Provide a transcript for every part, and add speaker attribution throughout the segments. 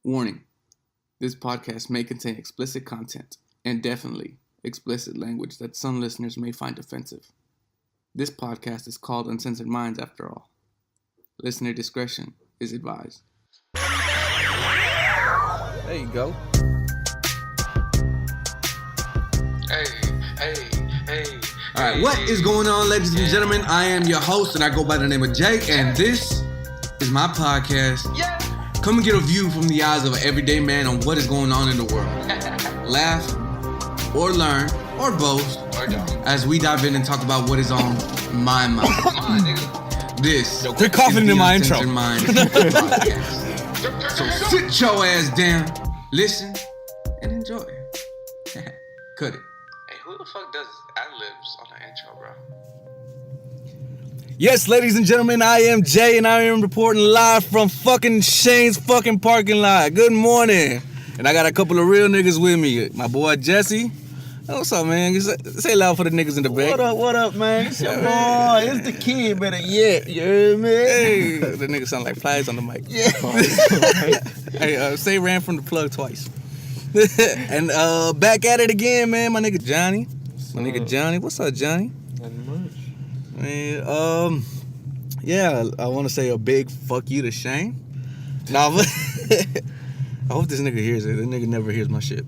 Speaker 1: Warning. This podcast may contain explicit content and definitely explicit language that some listeners may find offensive. This podcast is called Uncensored Minds after all. Listener discretion is advised. There you go.
Speaker 2: Hey.
Speaker 1: Alright, what is going on, ladies and gentlemen? I am your host, and I go by the name of Jake, and this is my podcast. Come and get a view from the eyes of an everyday man on what is going on in the world. Laugh, or learn, or both, as we dive in and talk about what is on my mind. This
Speaker 3: quit coughing in my intro.
Speaker 1: So sit your ass down, listen, and enjoy. Cut it.
Speaker 2: Hey, who the fuck does ad-libs on the intro, bro?
Speaker 3: Yes, ladies and gentlemen, I am Jay, and I am reporting live from fucking Shane's fucking parking lot. Good morning. And I got a couple of real niggas with me. My boy Jesse. What's up, man? Say loud for the niggas in the back.
Speaker 4: What up, man? It's your boy. It's the kid, better yet. You hear me?
Speaker 3: Hey, the niggas sound like flies on the mic.
Speaker 4: Yeah.
Speaker 3: Hey, say ran from the plug twice. And back at it again, man. My nigga Johnny. What's up, Johnny?
Speaker 4: Nothing much.
Speaker 3: Man, yeah, I want to say a big fuck you to Shane. Nah, but I hope this nigga hears it. This nigga never hears my shit.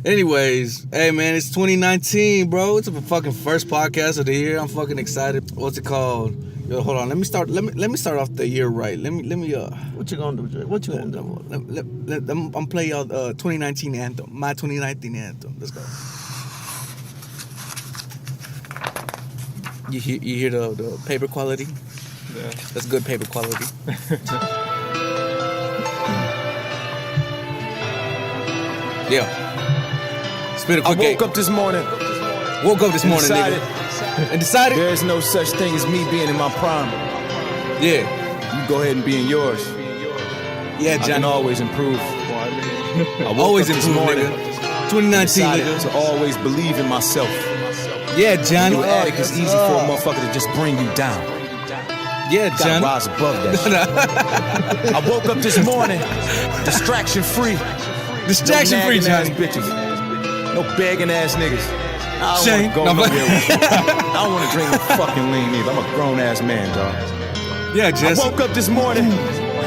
Speaker 3: Anyways, hey man, it's 2019, bro. It's the fucking first podcast of the year. I'm fucking excited. What's it called? Yo, hold on. Let me start off the year right. Let me.
Speaker 4: What you gonna do, Jay? What you gonna do?
Speaker 3: I'm playing y'all 2019 anthem. My 2019 anthem. Let's go. You hear the paper quality?
Speaker 4: Yeah.
Speaker 3: That's good paper quality. Yeah. Spit a quick
Speaker 5: I woke up this morning,
Speaker 3: nigga. And decided?
Speaker 5: There is no such thing as me being in my prime.
Speaker 3: Yeah.
Speaker 5: You go ahead and be in yours.
Speaker 3: Yeah,
Speaker 5: I
Speaker 3: Johnny.
Speaker 5: can always improve. I woke
Speaker 3: Always
Speaker 5: up this
Speaker 3: improve,
Speaker 5: morning,
Speaker 3: nigga. 2019,
Speaker 5: decided
Speaker 3: nigga.
Speaker 5: to always believe in myself.
Speaker 3: Yeah, Johnny.
Speaker 5: You addict, it's easy for a motherfucker to just bring you down.
Speaker 3: Yeah,
Speaker 5: Gotta
Speaker 3: Johnny.
Speaker 5: rise above that shit. I woke up this morning, distraction free.
Speaker 3: Distraction free,
Speaker 5: No nagging
Speaker 3: Johnny.
Speaker 5: ass bitches. No begging ass niggas. I
Speaker 3: Shane,
Speaker 5: don't want to go
Speaker 3: no,
Speaker 5: nowhere with you. I don't want to drink no fucking lean either. I'm a grown ass man, dog.
Speaker 3: Yeah, Jesse.
Speaker 5: I woke up this morning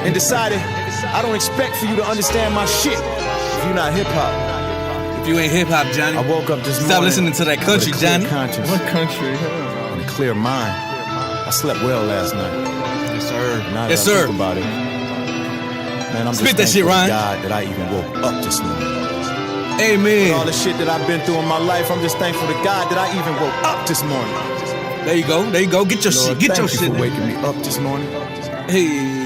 Speaker 5: and decided I don't expect for you to understand my shit if you're not hip hop.
Speaker 3: If you ain't hip hop, Johnny.
Speaker 5: I woke up this morning.
Speaker 3: Stop listening to that country,
Speaker 5: with a clear
Speaker 3: Johnny.
Speaker 5: conscience
Speaker 4: What country?
Speaker 5: and a clear mind. I slept well last night.
Speaker 3: Yes, sir.
Speaker 5: Now
Speaker 3: Yes,
Speaker 5: that I
Speaker 3: sir.
Speaker 5: think about it, man, I'm
Speaker 3: Spit
Speaker 5: just
Speaker 3: that shit,
Speaker 5: thankful to
Speaker 3: Ryan.
Speaker 5: God that I even woke up this morning.
Speaker 3: Amen.
Speaker 5: All the shit that I've been through in my life, I'm just thankful to God that I even woke up this morning.
Speaker 3: There you go. Get your
Speaker 5: Lord,
Speaker 3: shit. Get your
Speaker 5: thank you
Speaker 3: shit.
Speaker 5: for waking me up this morning.
Speaker 3: Hey.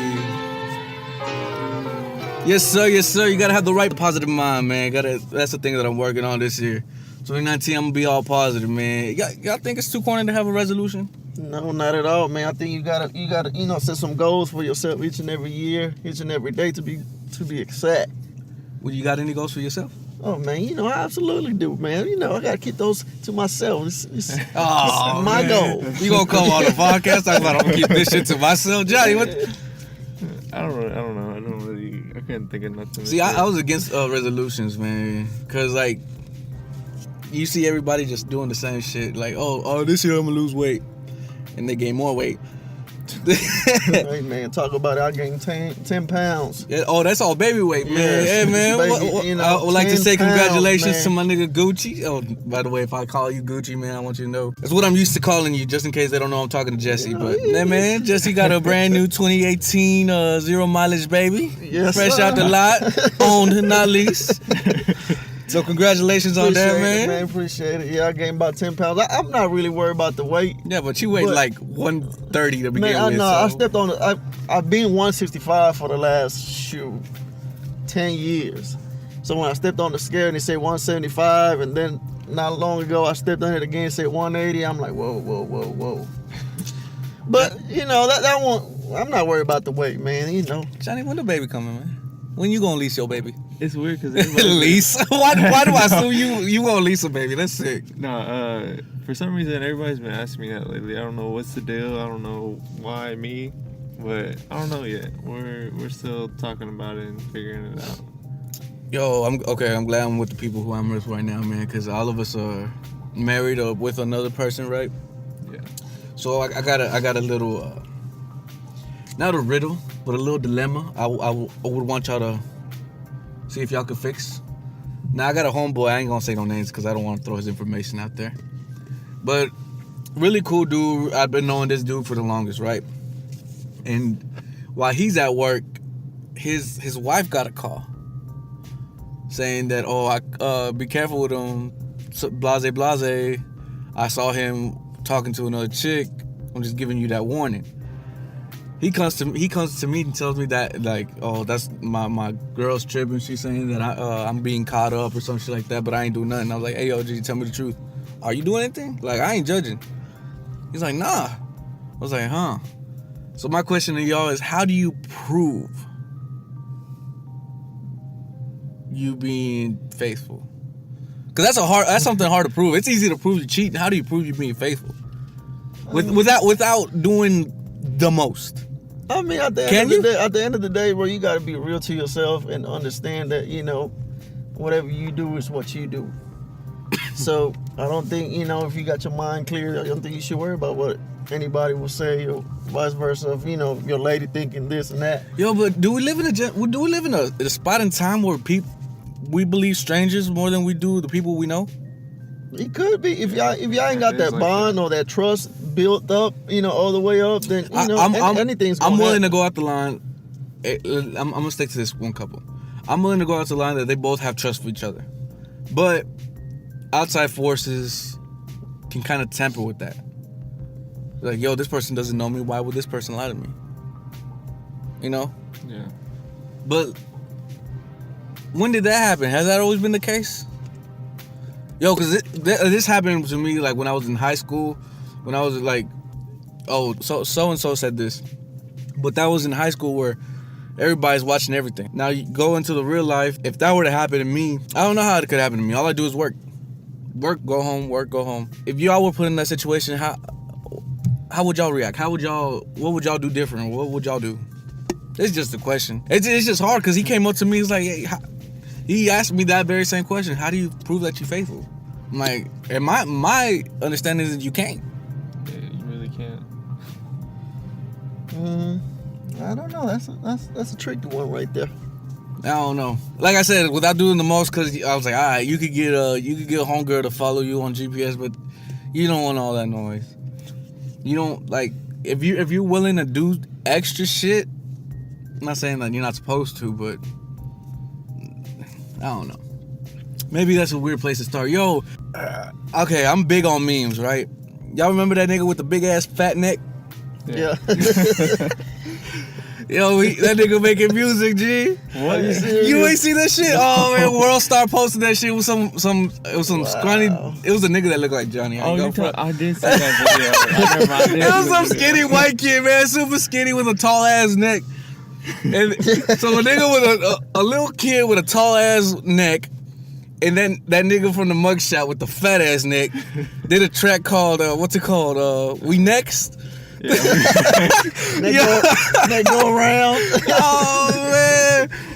Speaker 3: Yes, sir. You gotta have the right positive mind, man. That's the thing that I'm working on this year. 2019, I'm gonna be all positive, man. Y'all think it's too corny to have a resolution?
Speaker 4: No, not at all, man. I think you gotta, set some goals for yourself each and every year, each and every day to be exact.
Speaker 3: Well, you got any goals for yourself?
Speaker 4: Oh man, I absolutely do, man. I gotta keep those to myself. It's
Speaker 3: Oh,
Speaker 4: my
Speaker 3: man.
Speaker 4: goal.
Speaker 3: You gonna come on the podcast talking about I'm gonna keep this shit to myself, Johnny? What?
Speaker 6: I don't know. I can't think of nothing.
Speaker 3: See, I was against resolutions, man, cause like you see everybody just doing the same shit. Like, oh, this year I'm gonna lose weight, and they gain more weight.
Speaker 4: Hey man, talk about it. I gained 10 pounds.
Speaker 3: Yeah, oh, that's all baby weight, man.
Speaker 4: Yes,
Speaker 3: Hey, man.
Speaker 4: baby,
Speaker 3: I would like to
Speaker 4: 10
Speaker 3: say congratulations
Speaker 4: pounds,
Speaker 3: to my nigga Gucci. Oh, by the way, if I call you Gucci, man, I want you to know. That's what I'm used to calling you, just in case they don't know I'm talking to Jesse. But, yeah, man, Jesse got a brand new 2018 zero mileage baby.
Speaker 4: Yes,
Speaker 3: Fresh
Speaker 4: sir.
Speaker 3: out the lot. Owned, not leased. So congratulations on that,
Speaker 4: Appreciate it,
Speaker 3: man.
Speaker 4: Appreciate it. Yeah, I gained about 10 pounds. I'm not really worried about the weight.
Speaker 3: Yeah, but you weighed
Speaker 4: But-
Speaker 3: like 130 to begin
Speaker 4: Man, I
Speaker 3: with.
Speaker 4: know.
Speaker 3: so.
Speaker 4: I stepped on I've been 165 for the last 10 years. So when I stepped on the scale and they say 175, and then not long ago I stepped on it again and said 180, I'm like, whoa. But that won't. I'm not worried about the weight, man.
Speaker 3: Johnny, when the baby coming, man? When you gonna lease your baby?
Speaker 6: It's weird because
Speaker 3: Lease? Why do I assume you gonna lease a baby? That's sick.
Speaker 6: for some reason everybody's been asking me that lately. I don't know what's the deal. I don't know why me. But I don't know yet. We're still talking about it and figuring it out.
Speaker 3: Yo, I'm glad I'm with the people who I'm with right now, man, because all of us are married or with another person, right?
Speaker 6: Yeah.
Speaker 3: So I got a little, not a riddle, but a little dilemma. I would want y'all to see if y'all could fix. Now I got a homeboy. I ain't gonna say no names because I don't want to throw his information out there. But really cool dude. I've been knowing this dude for the longest, right? And while he's at work, his wife got a call saying that, be careful with him, blase blase. I saw him talking to another chick. I'm just giving you that warning. He comes to me and tells me that, like, oh, that's my girl's tripping. She's saying that I'm being caught up or some shit like that, but I ain't doing nothing. I was like, hey, yo, G, tell me the truth. Are you doing anything? Like, I ain't judging. He's like, nah. I was like, huh. So my question to y'all is, how do you prove you being faithful? Because that's something hard to prove. It's easy to prove you cheating. How do you prove you being faithful? Without doing the most.
Speaker 4: I mean, at the end of the day, bro, you got to be real to yourself and understand that, whatever you do is what you do. So I don't think, if you got your mind clear, I don't think you should worry about what anybody will say or vice versa. If, your lady thinking this and that.
Speaker 3: Yo, but do we live in a spot in time where we believe strangers more than we do the people we know?
Speaker 4: It could be. If y'all ain't got that bond or that trust built up, all the way up, then anything's gonna
Speaker 3: I'm willing
Speaker 4: happen.
Speaker 3: to go out the line. I'm gonna stick to this one couple. I'm willing to go out the line that they both have trust for each other, but outside forces can kind of tamper with that. Like, yo, this person doesn't know me. Why would this person lie to me?
Speaker 6: Yeah.
Speaker 3: But when did that happen? Has that always been the case? Yo, because this happened to me, like, when I was in high school. When I was like, so-and-so said this. But that was in high school where everybody's watching everything. Now, you go into the real life. If that were to happen to me, I don't know how it could happen to me. All I do is work. Work, go home, work, go home. If y'all were put in that situation, how would y'all react? What would y'all do different? What would y'all do? It's just a question. It's just hard because he came up to me. He's like, hey, he asked me that very same question. How do you prove that you're faithful? I'm like, and my understanding is that you can't.
Speaker 6: Yeah, you really can't.
Speaker 4: I don't know. That's a tricky one right there.
Speaker 3: I don't know. Like I said, without doing the most, because I was like, all right, you could get a homegirl to follow you on GPS, but you don't want all that noise. You don't, like, if you're willing to do extra shit. I'm not saying that you're not supposed to, but I don't know. Maybe that's a weird place to start. Yo, okay, I'm big on memes, right? Y'all remember that nigga with the big ass fat neck?
Speaker 4: Yeah.
Speaker 3: Yo, that nigga making music, G.
Speaker 6: What?
Speaker 3: You ain't see that shit? Oh man, World Star posted that shit with some scrawny. It was a nigga that looked like Johnny.
Speaker 6: I did see that video.
Speaker 3: It was some skinny white kid, man, super skinny with a tall ass neck. And so a nigga with a little kid with a tall ass neck, and then that nigga from the mugshot with the fat ass neck did a track called what's it called? We Next.
Speaker 4: They go around.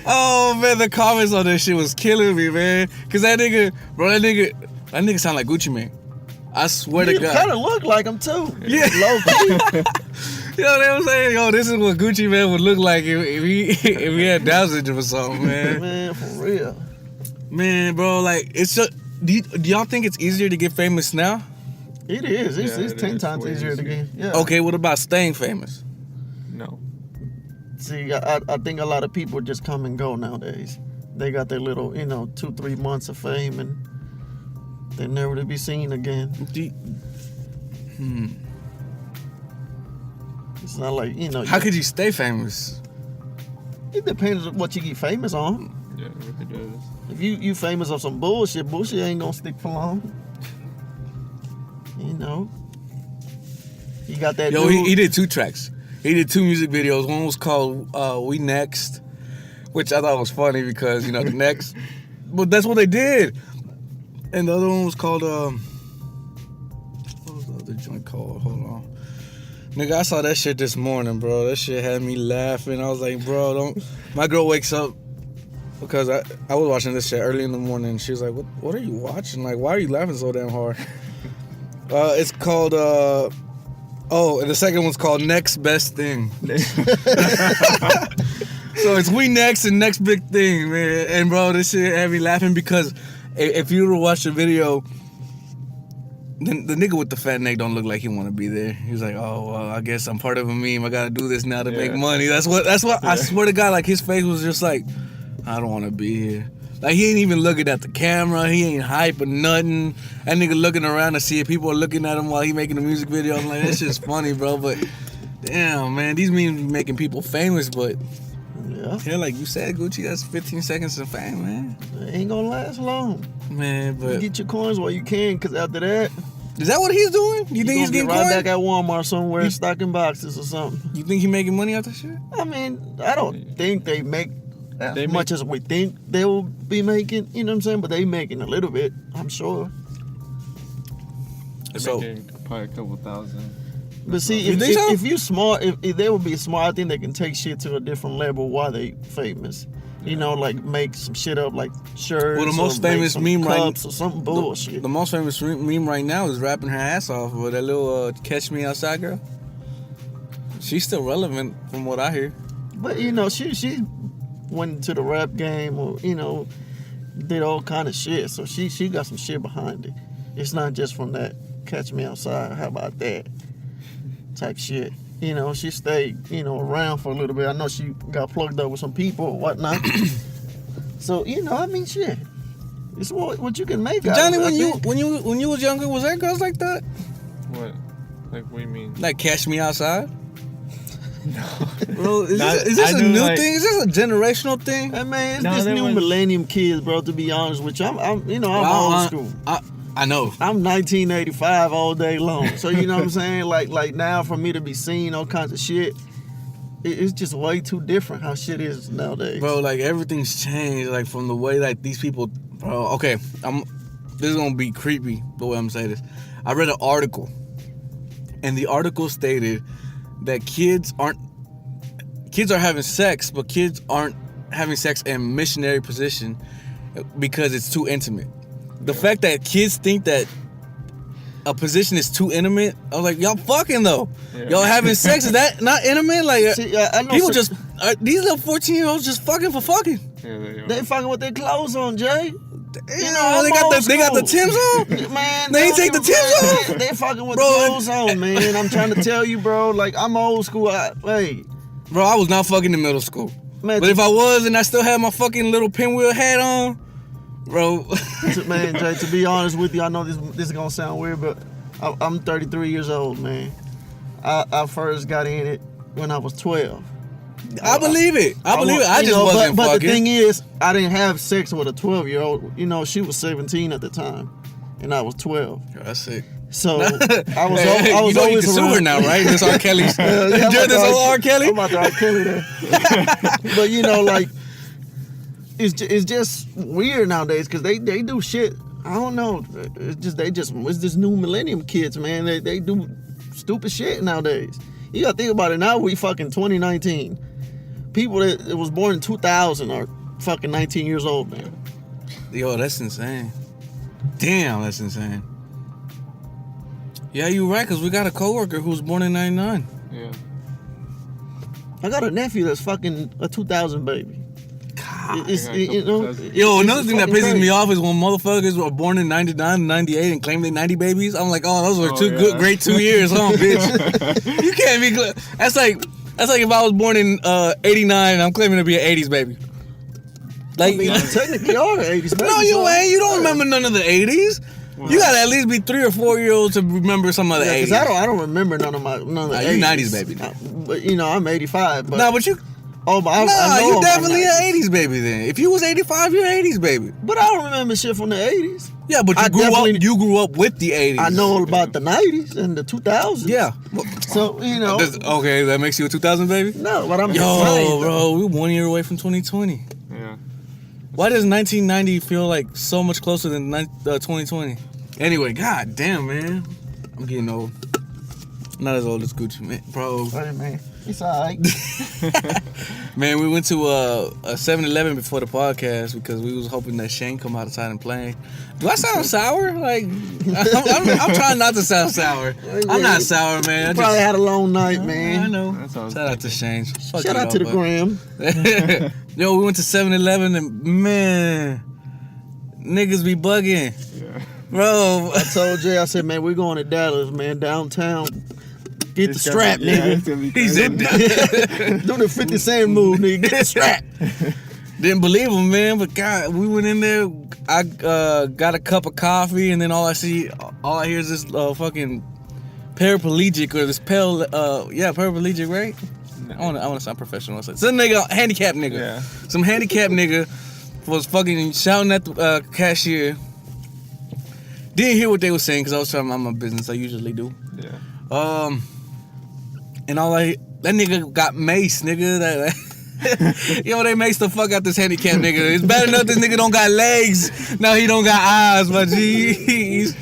Speaker 3: Oh man, the comments on that shit was killing me, man. Cause that nigga sound like Gucci Mane. I swear to God.
Speaker 4: You kind of look like him too.
Speaker 3: Yeah.
Speaker 4: Low key.
Speaker 3: Yo, they were saying, yo, this is what Gucci Mane would look like if he had Down syndrome or something, man.
Speaker 4: Man, for real.
Speaker 3: Man, bro, like, it's just, do y'all think it's easier to get famous now?
Speaker 4: It is. It's 10
Speaker 6: is
Speaker 4: times
Speaker 6: way
Speaker 4: easier to get. Yeah.
Speaker 3: Okay, what about staying famous?
Speaker 6: No.
Speaker 4: See, I think a lot of people just come and go nowadays. They got their little, 2-3 months of fame and they're never to be seen again. It's not like,
Speaker 3: How could you stay famous?
Speaker 4: It depends on what you get famous on.
Speaker 6: Yeah, it really does.
Speaker 4: If you famous on some bullshit ain't gonna stick for long. You got that
Speaker 3: Yo,
Speaker 4: dude.
Speaker 3: he did 2 tracks. He did 2 music videos. One was called We Next, which I thought was funny because, the next. But that's what they did. And the other one was called, what was the other joint called? Hold on. Nigga, I saw that shit this morning, bro. That shit had me laughing. I was like, bro, don't. My girl wakes up because I was watching this shit early in the morning. And she was like, what are you watching? Like, why are you laughing so damn hard? It's called, and the second one's called Next Best Thing. So it's We Next and Next Big Thing, man. And bro, this shit had me laughing because if you were to watch the video, the nigga with the fat neck don't look like he want to be there. He was like, oh, well, I guess I'm part of a meme. I gotta do this now to make money. That's what. I swear to God, like his face was just like, I don't want to be here. Like he ain't even looking at the camera. He ain't hype or nothing. That nigga looking around to see if people are looking at him while he making a music video. I'm like, that shit's funny, bro. But damn, man, these memes be making people famous. But yeah, like you said, Gucci, that's 15 seconds of fame, man.
Speaker 4: It ain't gonna last long.
Speaker 3: Man, but
Speaker 4: you get your coins while you can, because after that,
Speaker 3: is that what he's doing? You think he's getting
Speaker 4: right
Speaker 3: coins?
Speaker 4: back at Walmart somewhere stocking boxes or something?
Speaker 3: You think he making money off that shit?
Speaker 4: I mean, I don't think they make as much as we think they will be making. You know what I'm saying? But they making a little bit, I'm sure.
Speaker 6: They're
Speaker 3: So
Speaker 6: making probably a couple thousand.
Speaker 4: But see,
Speaker 3: You think so?
Speaker 4: if you smart, if they would be smart, I think they can take shit to a different level while they famous. You know, like make some shit up like shirts.
Speaker 3: Well, the most
Speaker 4: or make
Speaker 3: famous
Speaker 4: some
Speaker 3: meme
Speaker 4: cups or something bullshit.
Speaker 3: The most famous meme right now is rapping her ass off with that little Catch Me Outside girl. She's still relevant from what I hear.
Speaker 4: But you know, she went into the rap game, or you know, did all kind of shit. So she got some shit behind it. It's not just from that Catch Me Outside. How about that type shit? You know, she stayed, you know, around for a little bit. I know she got plugged up with some people or whatnot. So, you know, I mean, shit. It's what you can make out
Speaker 3: Johnny,
Speaker 4: of it,
Speaker 3: when you was younger, was there girls like that?
Speaker 6: What? Like, what do you mean?
Speaker 3: Like Catch Me Outside?
Speaker 6: No.
Speaker 3: Bro, is
Speaker 6: Not-
Speaker 3: this
Speaker 6: I
Speaker 3: a
Speaker 6: knew,
Speaker 3: new
Speaker 6: like-
Speaker 3: thing? Is this a generational thing?
Speaker 4: Hey, man, it's
Speaker 6: No,
Speaker 4: this
Speaker 6: there
Speaker 4: new
Speaker 6: was-
Speaker 4: millennium kids, bro, to be honest with you. I'm you know, I'm
Speaker 3: Well,
Speaker 4: old school.
Speaker 3: I know.
Speaker 4: I'm 1985 all day long. So, you know what I'm saying? Like now, for me to be seeing all kinds of shit, it's just way too different how shit is nowadays.
Speaker 3: Bro, like everything's changed, like from the way like these people, bro. Okay, this is gonna be creepy the way I'm saying this. I read an article, and the article stated that kids are having sex, but kids aren't having sex in missionary position because it's too intimate. The fact that kids think that a position is too intimate, I was like, y'all fucking though.
Speaker 6: Yeah.
Speaker 3: Y'all having sex, is that not intimate? Like,
Speaker 4: See, I know
Speaker 3: people
Speaker 4: some-
Speaker 3: just, these little 14-year-olds just fucking for fucking.
Speaker 6: Yeah, they are.
Speaker 4: They fucking with their clothes on, Jay.
Speaker 3: You
Speaker 4: know,
Speaker 3: know, they
Speaker 4: I'm
Speaker 3: got
Speaker 4: old
Speaker 3: the
Speaker 4: school.
Speaker 3: Timbs on.
Speaker 4: Man,
Speaker 3: They ain't
Speaker 4: don't
Speaker 3: take the
Speaker 4: even-
Speaker 3: Timbs off?
Speaker 4: They fucking with
Speaker 3: Bro,
Speaker 4: the clothes on, man. I'm trying to tell you, bro. Like, I'm old school. Hey,
Speaker 3: Bro, I was not fucking in middle school.
Speaker 4: man,
Speaker 3: But if I was and I still had my fucking little pinwheel hat on, bro.
Speaker 4: man, Jay, to be honest with you, I know this is gonna sound weird, but I'm 33 years old, man. I first got in it when I was 12.
Speaker 3: I believe it. I believe it. I
Speaker 4: You
Speaker 3: just
Speaker 4: know,
Speaker 3: wasn't
Speaker 4: but
Speaker 3: fucking.
Speaker 4: the thing is, I didn't have sex with a 12-year-old. You know, she was 17 at the time, and I was 12.
Speaker 3: That's sick.
Speaker 4: So I was,
Speaker 3: Hey,
Speaker 4: I was
Speaker 3: you know you
Speaker 4: always
Speaker 3: can sue her
Speaker 4: around.
Speaker 3: now, right? This R. Kelly's.
Speaker 4: Yeah, I'm
Speaker 3: This
Speaker 4: about to-
Speaker 3: old R. Kelly.
Speaker 4: I'm about to R. Kelly there. But you know, like, it's just weird nowadays because they do shit. I don't know. It's this new millennium kids, man. They do stupid shit nowadays. You gotta think about it. Now we fucking 2019. People that was born in 2000 are fucking 19 years old, man.
Speaker 3: Yo, that's insane. Damn, that's insane. Yeah, you're right, because we got a coworker who was born in 99.
Speaker 6: Yeah.
Speaker 4: I got a nephew that's fucking a 2000 baby.
Speaker 3: God.
Speaker 4: It's,
Speaker 6: I got a
Speaker 4: you know,
Speaker 6: couple cousins.
Speaker 3: Yo,
Speaker 4: it's
Speaker 3: another thing that
Speaker 4: fucking
Speaker 3: pisses me
Speaker 4: crazy.
Speaker 3: off is when motherfuckers were born in 99 and 98 and claim they 90 babies. I'm like, oh, those were
Speaker 6: Oh,
Speaker 3: two
Speaker 6: yeah.
Speaker 3: good, great 2 years, huh, bitch? You can't be. That's like if I was born in 89 and I'm claiming to be an 80s baby. Like,
Speaker 4: I mean, you technically are the 80s, man.
Speaker 3: no, you ain't. You don't remember none of the 80s. You gotta at least be 3 or 4 years old to remember some of the 80s.
Speaker 4: Because I don't remember none of the
Speaker 3: Nah,
Speaker 4: 80s.
Speaker 3: you 90s baby now.
Speaker 4: But you know, I'm 85. But
Speaker 3: No, but you.
Speaker 4: oh, but I
Speaker 3: Nah,
Speaker 4: know
Speaker 3: you
Speaker 4: I'm
Speaker 3: definitely
Speaker 4: 90s.
Speaker 3: an 80s baby then. If you was 85, you're an 80s baby.
Speaker 4: But I don't remember shit from the 80s.
Speaker 3: Yeah, but
Speaker 4: I
Speaker 3: you
Speaker 4: definitely-
Speaker 3: grew up with the 80s.
Speaker 4: I know about the 90s and the 2000s.
Speaker 3: Yeah.
Speaker 4: So, you know.
Speaker 3: Okay, that makes you a 2000 baby?
Speaker 4: No, but I'm just
Speaker 3: Yo,
Speaker 4: saying.
Speaker 3: bro, we're 1 year away from 2020.
Speaker 6: Yeah.
Speaker 3: Why does 1990 feel like so much closer than 2020? Anyway, god damn, man. I'm getting old. Not as old as Gucci, man, bro.
Speaker 4: Hey, man. It's all right.
Speaker 3: Man, we went to a 7-Eleven before the podcast because we was hoping that Shane come outside and play. Do I sound sour? Like, I'm trying not to sound sour. I'm not sour, man.
Speaker 4: Probably had a long night, man.
Speaker 3: I know. Shout out to Shane. Fuck
Speaker 4: Shout out to the gram.
Speaker 3: Yo, we went to 7-Eleven and, man, niggas be bugging.
Speaker 6: Yeah.
Speaker 3: Bro.
Speaker 4: I told Jay, I said, man, we're going to Dallas, man, downtown. Get the strap, nigga.
Speaker 3: He said,
Speaker 4: do the 50 Cent move, nigga. Get the strap.
Speaker 3: Didn't believe him, man, but God, we went in there. I got a cup of coffee, and then all I hear is this fucking paraplegic or this paraplegic, right?
Speaker 6: No.
Speaker 3: I want to sound professional. Some nigga, handicapped nigga.
Speaker 6: Yeah.
Speaker 3: Some handicapped nigga was fucking shouting at the cashier. Didn't hear what they were saying because I was trying to mind my business. I usually do.
Speaker 6: Yeah.
Speaker 3: And that nigga got maced, nigga. Yo, they maced the fuck out this handicapped nigga. It's bad enough this nigga don't got legs. Now he don't got eyes, my G.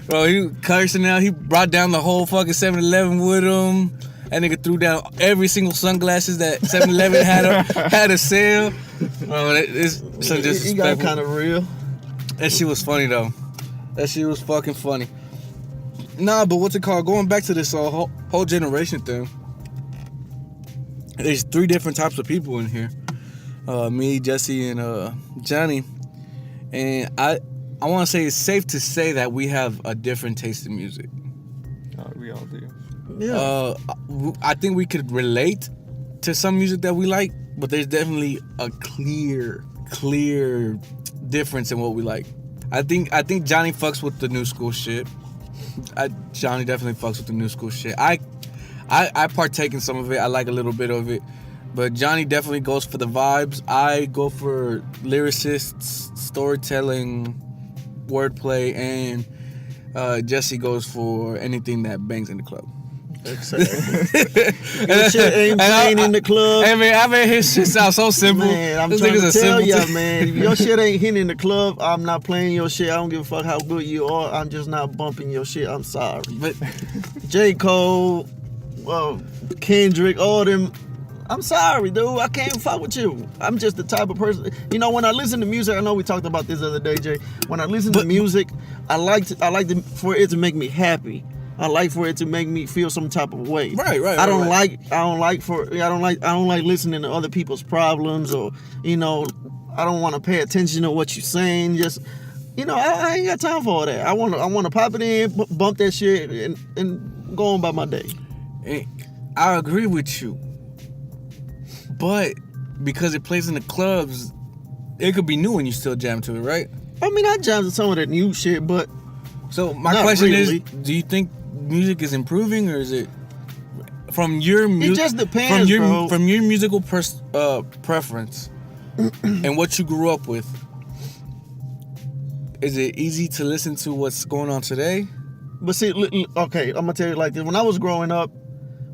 Speaker 3: Bro, he cursing out. He brought down the whole fucking 7-Eleven with him. That nigga threw down every single sunglasses that 7-Eleven had a sale. Bro, it's so disrespectful.
Speaker 4: He got kind of real.
Speaker 3: That shit was funny, though. That shit was fucking funny. Nah, but what's it called? Going back to this whole generation thing. There's 3 different types of people in here. Me, Jesse, and Johnny. And I want to say it's safe to say that we have a different taste in music.
Speaker 6: We all do.
Speaker 4: Yeah.
Speaker 3: I think we could relate to some music that we like, but there's definitely a clear difference in what we like. I think Johnny fucks with the new school shit. Johnny definitely fucks with the new school shit. I partake in some of it. I like a little bit of it. But Johnny definitely goes for the vibes. I go for lyricists, storytelling, wordplay, and Jesse goes for anything that bangs in the club.
Speaker 4: Your shit ain't playing in the club.
Speaker 3: Hey man, I mean his shit sounds so simple.
Speaker 4: Man, I'm
Speaker 3: this
Speaker 4: trying
Speaker 3: nigga's
Speaker 4: to tell
Speaker 3: simple
Speaker 4: ya, man. If your shit ain't hitting in the club, I'm not playing your shit. I don't give a fuck how good you are. I'm just not bumping your shit. I'm sorry.
Speaker 3: But
Speaker 4: J. Cole, Kendrick, all them. I'm sorry, dude. I can't fuck with you. I'm just the type of person. You know, when I listen to music, I know we talked about this the other day, Jay. When I listen to music, I like for it to make me happy. I like for it to make me feel some type of way.
Speaker 3: Right.
Speaker 4: I don't like listening to other people's problems, or I don't want to pay attention to what you're saying. Just I ain't got time for all that. I want to pop it in, bump that shit, and go on by my day.
Speaker 3: I agree with you, but because it plays in the clubs, it could be new and you still jam to it, right?
Speaker 4: I mean, I jam to some of that new shit, but
Speaker 3: so my
Speaker 4: not
Speaker 3: question
Speaker 4: really.
Speaker 3: is, do you think music is improving, or is it from your music?
Speaker 4: It just depends,
Speaker 3: from your musical preference and what you grew up with. Is it easy to listen to what's going on today?
Speaker 4: But see, okay, I'm gonna tell you like this. When I was growing up,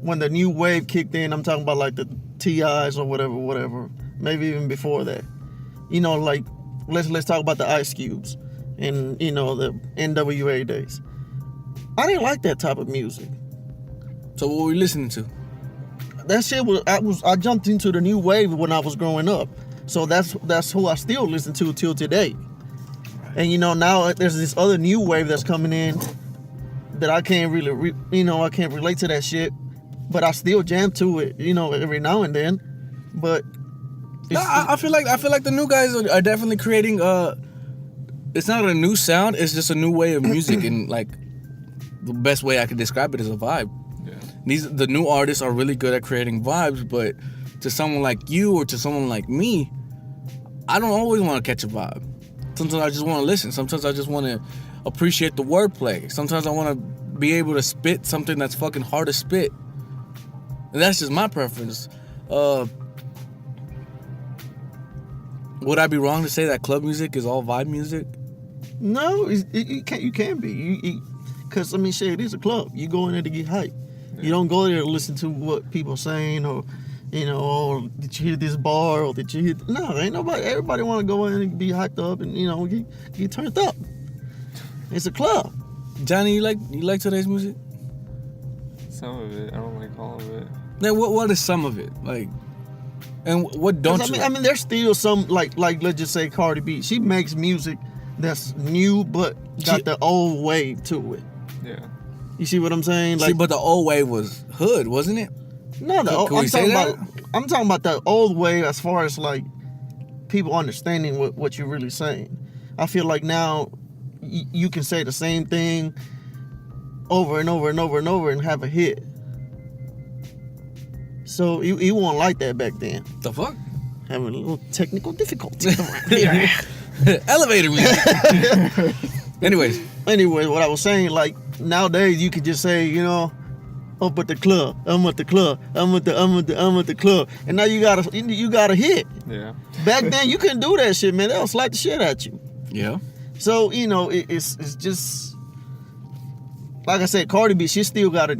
Speaker 4: when the new wave kicked in, I'm talking about like the T.I.s or whatever, maybe even before that. Like let's talk about the Ice Cubes and the NWA days. I didn't like that type of music.
Speaker 3: So what were you listening to?
Speaker 4: That shit I jumped into the new wave when I was growing up. So that's who I still listen to till today. And now there's this other new wave that's coming in that I can't really I can't relate to that shit, but I still jam to it, every now and then. But
Speaker 3: I feel like the new guys are definitely creating it's not a new sound, it's just a new way of music, and like the best way I could describe it is a vibe. Yeah. The new artists are really good at creating vibes, but to someone like you or to someone like me, I don't always want to catch a vibe. Sometimes I just want to listen. Sometimes I just want to appreciate the wordplay. Sometimes I want to be able to spit something that's fucking hard to spit. And that's just my preference. Would I be wrong to say that club music is all vibe music?
Speaker 4: No, you can't be. Because, shit, it is a club. You go in there to get hype. Yeah. You don't go there to listen to what people are saying, or, or did you hear this bar, or did you hear... No, ain't nobody... Everybody want to go in and be hyped up and, get turned up. It's a club.
Speaker 3: Johnny, you like today's music?
Speaker 6: some of it. I don't like all of it.
Speaker 3: Then what is some of it like? And what don't you?
Speaker 4: I mean, there's still some like let's just say Cardi B. She makes music that's new, but got the old wave to it.
Speaker 6: Yeah.
Speaker 4: You see what I'm saying?
Speaker 3: See, but the old wave was hood, wasn't it?
Speaker 4: No,
Speaker 3: Can we say that?
Speaker 4: I'm talking about the old way as far as like people understanding what you're really saying. I feel like now you can say the same thing over and over and over and over and have a hit. So you won't like that back then.
Speaker 3: The fuck?
Speaker 4: Having a little technical difficulty around here.
Speaker 3: Elevator music. Anyways,
Speaker 4: what I was saying, like nowadays you could just say, you know, up at the club, I'm at the club, I'm at the club, and now you got a hit.
Speaker 6: Yeah.
Speaker 4: Back then you couldn't do that shit, man. They'll slap the shit at you.
Speaker 3: yeah.
Speaker 4: So you know, it's just like I said, Cardi B, she still got a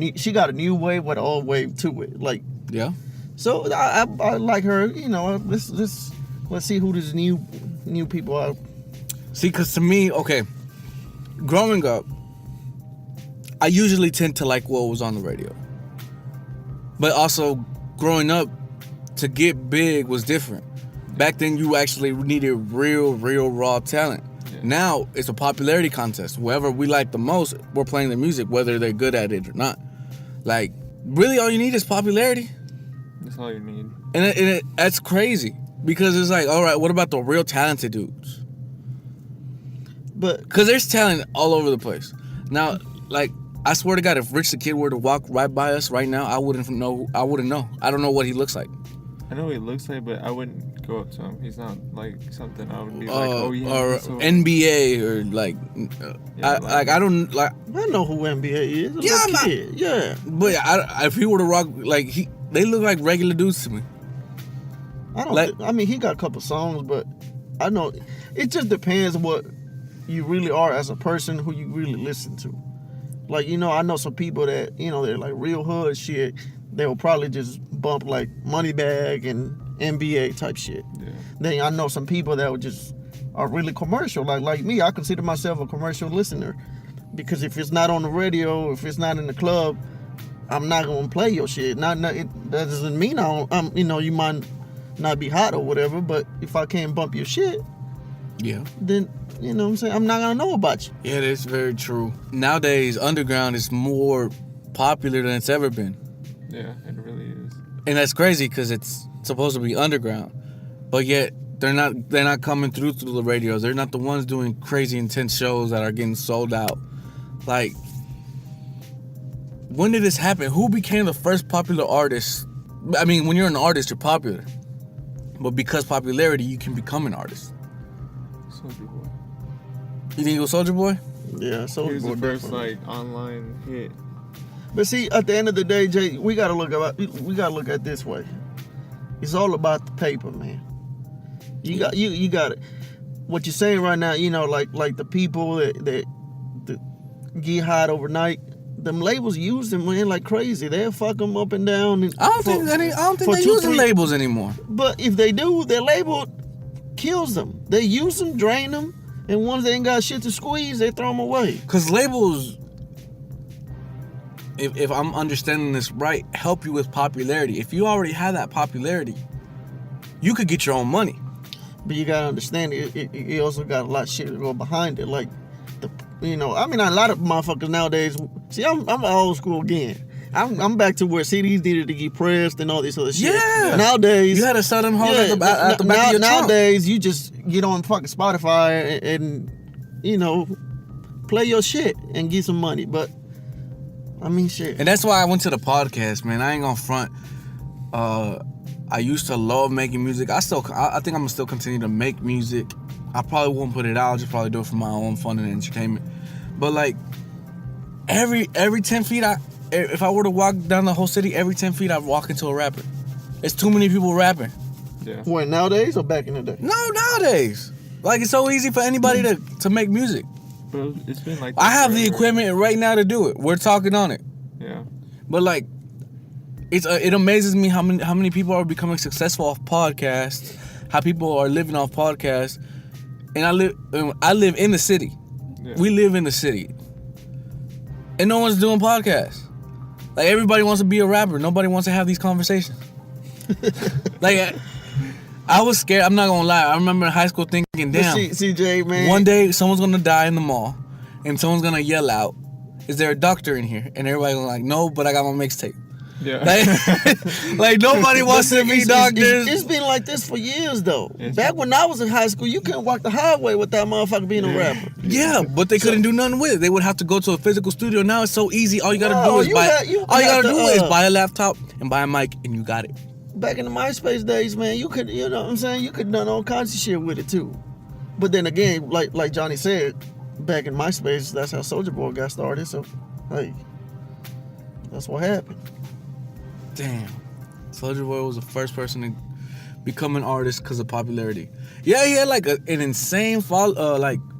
Speaker 4: new wave with an old wave to it. Like,
Speaker 3: Yeah.
Speaker 4: so I like her. You know, let's see who these new people are.
Speaker 3: See, because to me, okay, growing up, I usually tend to like what was on the radio. But also, growing up, to get big was different. Back then, you actually needed real raw talent.
Speaker 6: Yeah.
Speaker 3: Now, it's a popularity contest. Whoever we like the most, we're playing the music, whether they're good at it or not. Like, really, all you need is popularity.
Speaker 6: That's all you need.
Speaker 3: And that's crazy. Because it's like, all right, what about the real talented dudes?
Speaker 4: But
Speaker 3: Because there's talent all over the place. Now, like, I swear to God, if Rich the Kid were to walk right by us right now, I wouldn't know. I don't know what he looks like.
Speaker 6: I know what he looks like, but I wouldn't go up to him. He's not like something I would be like, oh yeah.
Speaker 3: Or
Speaker 6: he's so...
Speaker 3: NBA or like,
Speaker 6: Yeah,
Speaker 3: I don't like.
Speaker 4: I know who NBA is. A
Speaker 3: Yeah,
Speaker 4: little
Speaker 3: I'm not-
Speaker 4: kid. Yeah.
Speaker 3: But if he were to rock, like they look like regular dudes to me.
Speaker 4: I don't.
Speaker 3: Like-
Speaker 4: I mean, he got a couple songs, but I know it just depends what you really are as a person, who you really listen to. Like, you know, I know some people that, you know, they're like real hood shit. They will probably just bump like Moneybag and NBA type shit.
Speaker 6: Yeah.
Speaker 4: Then I know some people that would just are really commercial. Like me, I consider myself a commercial listener, because if it's not on the radio, if it's not in the club, I'm not gonna play your shit. That doesn't mean you know, you might not be hot or whatever, but if I can't bump your shit,
Speaker 3: Yeah.
Speaker 4: then, you know what I'm saying, I'm not gonna know about you.
Speaker 3: Yeah, that's very true. Nowadays, underground is more popular than it's ever been.
Speaker 6: Yeah, it really is.
Speaker 3: And that's crazy because it's supposed to be underground, but yet they're not coming through the radios. They're not the ones doing crazy intense shows that are getting sold out. Like, when did this happen? Who became the first popular artist? I mean, when you're an artist, you're popular, but because popularity, you can become an artist.
Speaker 6: Soulja Boy.
Speaker 3: You think it was Soulja Boy?
Speaker 4: Yeah, so
Speaker 6: He was the first like online hit.
Speaker 4: But see, at the end of the day, Jay, we gotta look at it this way. It's all about the paper, man. You got it. What you're saying right now, you know, like the people that get hot overnight, them labels use them, man, like crazy. They'll fuck them up and down. And
Speaker 3: I don't think they're using labels anymore.
Speaker 4: But if they do, their label kills them. They use them, drain them, and once they ain't got shit to squeeze, they throw them away.
Speaker 3: Because labels, if I'm understanding this right, help you with popularity. If you already have that popularity, you could get your own money.
Speaker 4: But you gotta understand, it also got a lot of shit to go behind it. Like, you know, I mean, a lot of motherfuckers nowadays. See, I'm old school again. I'm back to where CDs needed to get pressed and all this other shit.
Speaker 3: Yeah.
Speaker 4: Nowadays,
Speaker 3: You had to sell them hoes at the back of your trunk.
Speaker 4: nowadays, you just get on fucking Spotify and you know, play your shit and get some money. But I mean, shit.
Speaker 3: And that's why I went to the podcast, man. I ain't gonna front. I used to love making music. I think I'm gonna still continue to make music. I probably won't put it out. I'll just probably do it for my own fun and entertainment. But like every 10 feet, if I were to walk down the whole city, every 10 feet I'd walk into a rapper. It's too many people rapping.
Speaker 6: Yeah.
Speaker 4: When nowadays or back in the day?
Speaker 3: No, nowadays. Like, it's so easy for anybody to make music.
Speaker 6: But it's been like.
Speaker 3: I
Speaker 6: that
Speaker 3: have the
Speaker 6: forever.
Speaker 3: equipment right now to do it. We're talking on it.
Speaker 6: Yeah.
Speaker 3: But like, it amazes me how many people are becoming successful off podcasts, how people are living off podcasts, and I live in the city.
Speaker 6: Yeah.
Speaker 3: We live in the city, and no one's doing podcasts. Like everybody wants to be a rapper. Nobody wants to have these conversations. Like I was scared. I'm not gonna lie. I remember in high school thinking, damn.
Speaker 4: CJ, man.
Speaker 3: One day someone's gonna die in the mall, and someone's gonna yell out, "Is there a doctor in here?" And everybody's gonna like, "No, but I got my mixtape."
Speaker 6: Yeah.
Speaker 3: Like nobody wants to be doctors.
Speaker 4: It's been like this for years though. Back when I was in high school, you couldn't walk the highway with that motherfucker being a rapper.
Speaker 3: Yeah, but they couldn't do nothing with it. They would have to go to a physical studio. Now it's so easy. All you gotta do is buy a laptop and buy a mic, and you got it.
Speaker 4: Back in the MySpace days, man, you could, you know what I'm saying? You could done all kinds of shit with it too. But then again, like Johnny said, back in MySpace, that's how Soulja Boy got started. So, hey, that's what happened.
Speaker 3: Damn, Soulja Boy was the first person to become an artist because of popularity. Yeah, he had like an insane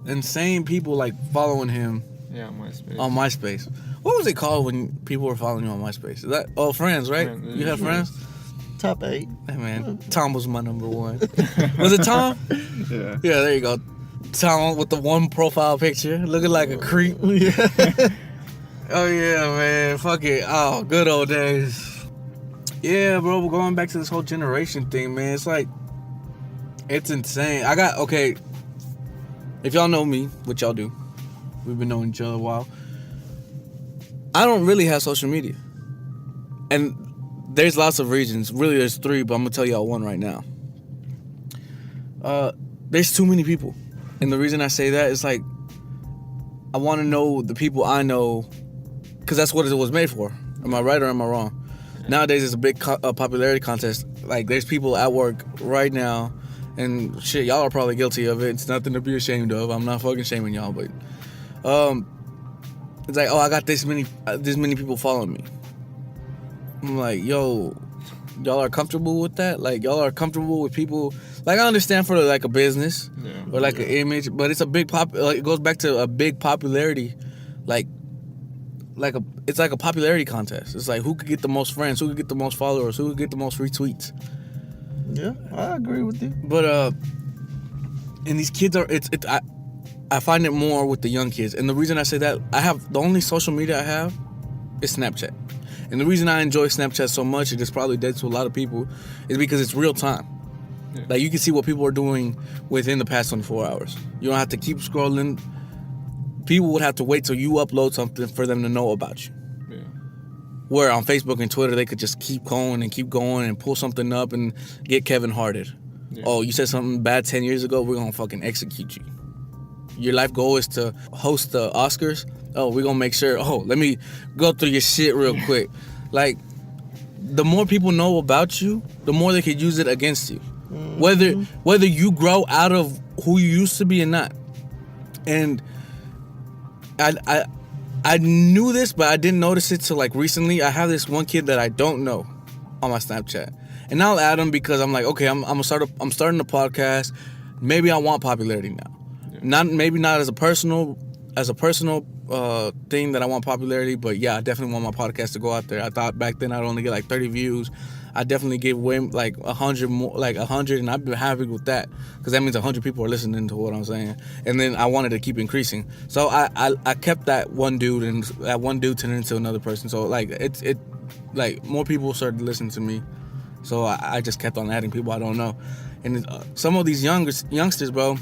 Speaker 3: insane people like following him.
Speaker 6: Yeah, MySpace.
Speaker 3: On MySpace. What was it called when people were following you on MySpace? Is that friends, right?
Speaker 6: Friends.
Speaker 3: You have friends?
Speaker 4: Top 8.
Speaker 3: Hey man, Tom was my number one. Was it Tom?
Speaker 6: Yeah.
Speaker 3: Yeah, there you go. Tom with the one profile picture, looking like a creep. Oh yeah, man. Fuck it. Oh, good old days. Yeah, bro, we're going back to this whole generation thing, man. It's like, it's insane. If y'all know me, which y'all do, we've been knowing each other a while, I don't really have social media. And there's lots of reasons. Really, there's 3, but I'm going to tell y'all one right now. There's too many people. And the reason I say that is like, I want to know the people I know, because that's what it was made for. Am I right or am I wrong? Nowadays, it's a big popularity contest. Like, there's people at work right now, and shit, y'all are probably guilty of it. It's nothing to be ashamed of. I'm not fucking shaming y'all, but it's like, oh, I got this many people following me. I'm like, yo, y'all are comfortable with that? Like, y'all are comfortable with people? Like, I understand for like a business or like an image, but it's a big it goes back to a big popularity, it's like a popularity contest. It's like who could get the most friends, who could get the most followers, who could get the most retweets.
Speaker 4: Yeah, I agree with you.
Speaker 3: But and these kids are I find it more with the young kids. And the reason I say that, the only social media I have is Snapchat. And the reason I enjoy Snapchat so much, and it's probably dead to a lot of people, is because it's real time. Yeah. Like you can see what people are doing within the past 24 hours. You don't have to keep scrolling. People would have to wait till you upload something for them to know about you. Yeah. Where on Facebook and Twitter, they could just keep going and pull something up and get Kevin Harted. Yeah. Oh, you said something bad 10 years ago, we're going to fucking execute you. Your life goal is to host the Oscars. Oh, we're going to make sure, let me go through your shit real quick. Like, the more people know about you, the more they could use it against you. Mm-hmm. Whether you grow out of who you used to be or not. And I knew this, but I didn't notice it till like recently. I have this one kid that I don't know on my Snapchat, and I'll add him because I'm like, okay, I'm starting a podcast. Maybe I want popularity now. Yeah. Not as a personal thing that I want popularity, but yeah, I definitely want my podcast to go out there. I thought back then I'd only get like 30 views. I definitely give way like 100 more, like 100, and I've been happy with that because that means 100 people are listening to what I'm saying. And then I wanted to keep increasing, so I kept that one dude, and that one dude turned into another person. So like it like more people started listening to me, so I just kept on adding people I don't know. And some of these youngsters, bro,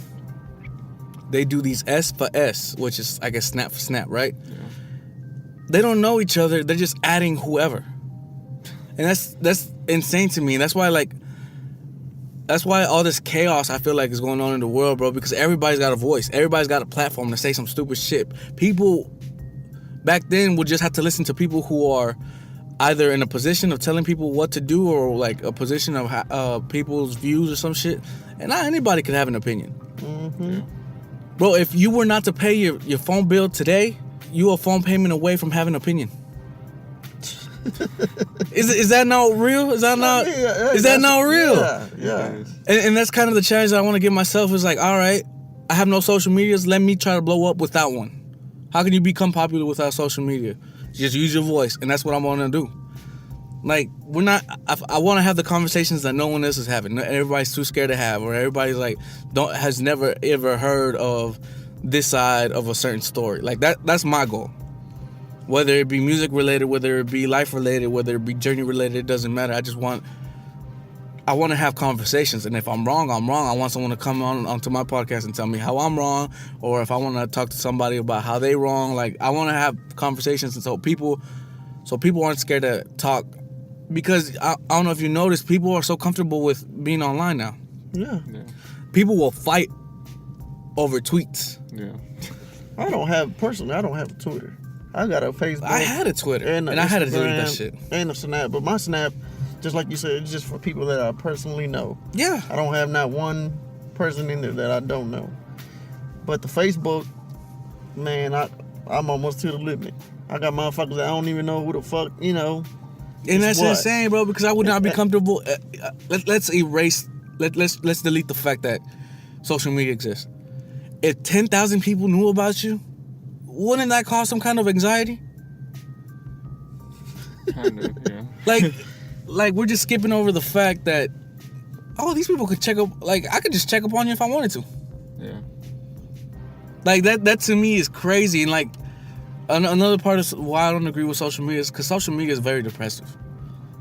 Speaker 3: they do these S for S, which is I guess snap for snap, right? Yeah. They don't know each other. They're just adding whoever. And that's insane to me. And that's why all this chaos I feel like is going on in the world, bro, because everybody's got a voice. Everybody's got a platform to say some stupid shit. People back then would just have to listen to people who are either in a position of telling people what to do or like a position of people's views or some shit. And not anybody could have an opinion. Mm-hmm. Bro, if you were not to pay your phone bill today, you a phone payment away from having an opinion. Is that not real? Is that not real?
Speaker 4: Yeah.
Speaker 3: And that's kind of the challenge that I want to give myself is like, all right, I have no social medias. Let me try to blow up without one. How can you become popular without social media? Just use your voice, and that's what I want to do. Like, I want to have the conversations that no one else is having. Everybody's too scared to have, or everybody's like, has never ever heard of this side of a certain story. Like that's my goal. Whether it be music related, whether it be life related, whether it be journey related, it doesn't matter. I want to have conversations, and if I'm wrong, I'm wrong. I want someone to come onto my podcast and tell me how I'm wrong, or if I want to talk to somebody about how they wrong. Like, I want to have conversations, and so people aren't scared to talk, because I don't know if you noticed, people are so comfortable with being online now.
Speaker 4: Yeah.
Speaker 3: People will fight over tweets.
Speaker 6: Yeah.
Speaker 4: I don't have a Twitter. I got a Facebook.
Speaker 3: I had a Twitter,
Speaker 4: and
Speaker 3: I had to delete that
Speaker 4: Instagram,
Speaker 3: shit.
Speaker 4: And a Snap, but my Snap, just like you said, it's just for people that I personally know.
Speaker 3: Yeah.
Speaker 4: I don't have not one person in there that I don't know. But the Facebook, man, I'm almost to the limit. I got motherfuckers that I don't even know who the fuck,
Speaker 3: And that's
Speaker 4: what?
Speaker 3: insane, bro, because I would not be comfortable. Let's delete the fact that social media exists. If 10,000 people knew about you, wouldn't that cause some kind of anxiety?
Speaker 6: Kind of, yeah.
Speaker 3: Like we're just skipping over the fact that, these people could check up. Like, I could just check up on you if I wanted to.
Speaker 6: Yeah.
Speaker 3: Like, that to me is crazy. And like, another part of why I don't agree with social media is because social media is very depressive.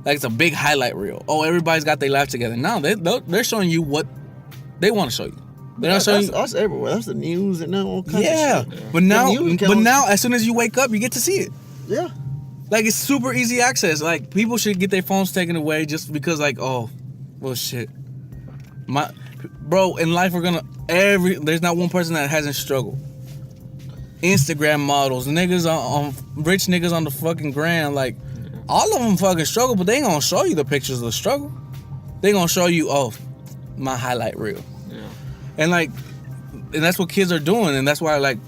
Speaker 3: Like, it's a big highlight reel. Oh, everybody's got their life together. No, they're showing you what they want to show you. They're not showing you.
Speaker 4: That's everywhere. That's the news and all kinds of shit.
Speaker 3: But now, as soon as you wake up, you get to see it.
Speaker 4: Yeah.
Speaker 3: Like, it's super easy access. Like, people should get their phones taken away just because, like, oh, well, shit. Bro, in life, there's not one person that hasn't struggled. Instagram models, niggas on rich niggas on the fucking gram, like, all of them fucking struggle, but they ain't gonna show you the pictures of the struggle. They gonna show you, my highlight reel.
Speaker 6: Yeah.
Speaker 3: And that's what kids are doing, and that's why, like,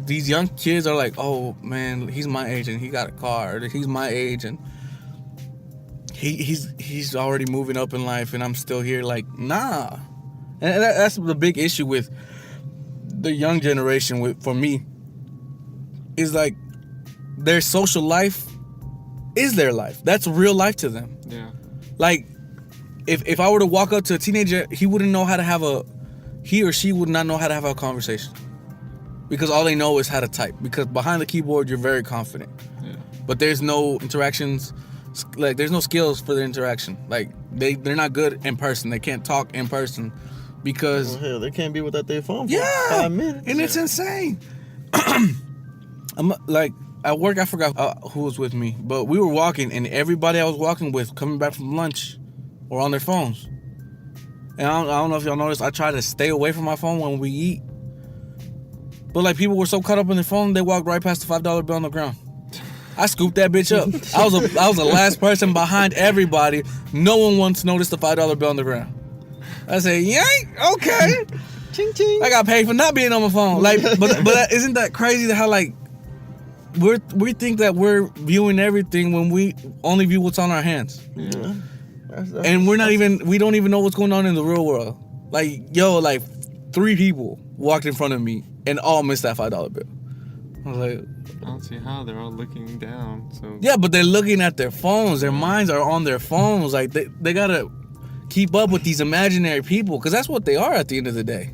Speaker 3: these young kids are like, oh man, he's my age and he got a car, or he's my age and he's already moving up in life and I'm still here. Like, nah. And that's the big issue with the young generation for me, is like, their social life is their life. That's real life to them.
Speaker 6: Yeah.
Speaker 3: Like, if I were to walk up to a teenager, he or she would not know how to have a conversation. Because all they know is how to type. Because behind the keyboard, you're very confident.
Speaker 6: Yeah.
Speaker 3: But there's no interactions. Like, there's no skills for the interaction. Like, they're not good in person. They can't talk in person because...
Speaker 4: Well, hell, they can't be without their phone for
Speaker 3: Yeah!
Speaker 4: 5 minutes.
Speaker 3: And it's insane. I'm like, at work, I forgot who was with me. But we were walking, and everybody I was walking with coming back from lunch were on their phones. And I don't know if y'all noticed, I try to stay away from my phone when we eat. But like, people were so caught up in their phone, they walked right past the $5 bill on the ground. I scooped that bitch up. I was the last person behind everybody. No one once noticed the $5 bill on the ground. I said, yank, okay.
Speaker 4: Ching ching.
Speaker 3: I got paid for not being on my phone. Like, but isn't that crazy how, like, we think that we're viewing everything when we only view what's on our hands.
Speaker 4: Yeah.
Speaker 3: And we don't even know what's going on in the real world. Like, 3 people walked in front of me and all missed that $5 bill. I was like,
Speaker 6: I don't see how. They're all looking down. So
Speaker 3: yeah, but they're looking at their phones. Their minds are on their phones. Like, they gotta keep up with these imaginary people, because that's what they are at the end of the day.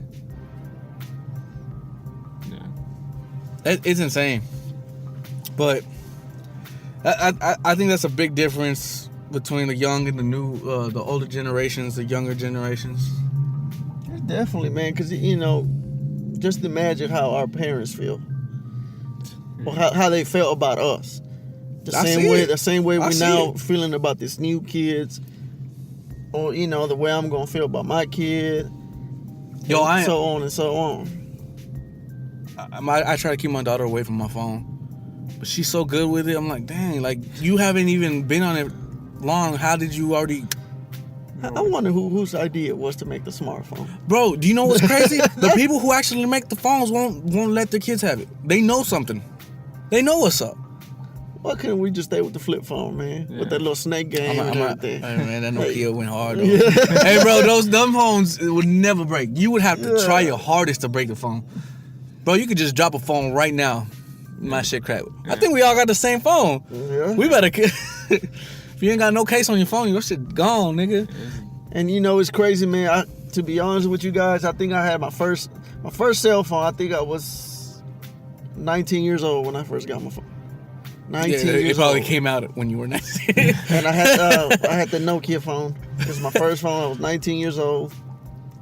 Speaker 6: yeah.
Speaker 3: It's insane. But I think that's a big difference between the young and the older generations, the younger generations.
Speaker 4: Definitely, man, because, just imagine how our parents feel. Or how they felt about us. The same way we now feeling about this new kids. Or, the way I'm going to feel about my kid. So on and so on.
Speaker 3: I try to keep my daughter away from my phone. But she's so good with it. I'm like, dang, like, you haven't even been on it long. How did you already...
Speaker 4: I wonder whose idea it was to make the smartphone.
Speaker 3: Bro, do you know what's crazy? The people who actually make the phones won't let their kids have it. They know something. They know what's up.
Speaker 4: Why couldn't we just stay with the flip phone, man?
Speaker 6: Yeah.
Speaker 4: With that little snake game and everything.
Speaker 3: Hey, man, that Nokia went hard, though. Hey, bro, those dumb phones would never break. You would have to try your hardest to break the phone. Bro, you could just drop a phone right now. My shit cracked. I think we all got the same phone.
Speaker 4: Yeah.
Speaker 3: We better... If you ain't got no case on your phone, your shit gone, nigga.
Speaker 4: And it's crazy, man. To be honest with you guys, I think I had my first cell phone. I think I was 19 years old when I first got my phone. 19
Speaker 3: Yeah,
Speaker 4: years
Speaker 3: it probably
Speaker 4: old.
Speaker 3: came out when you were 19.
Speaker 4: And I had the Nokia phone. It was my first phone. I was 19 years old.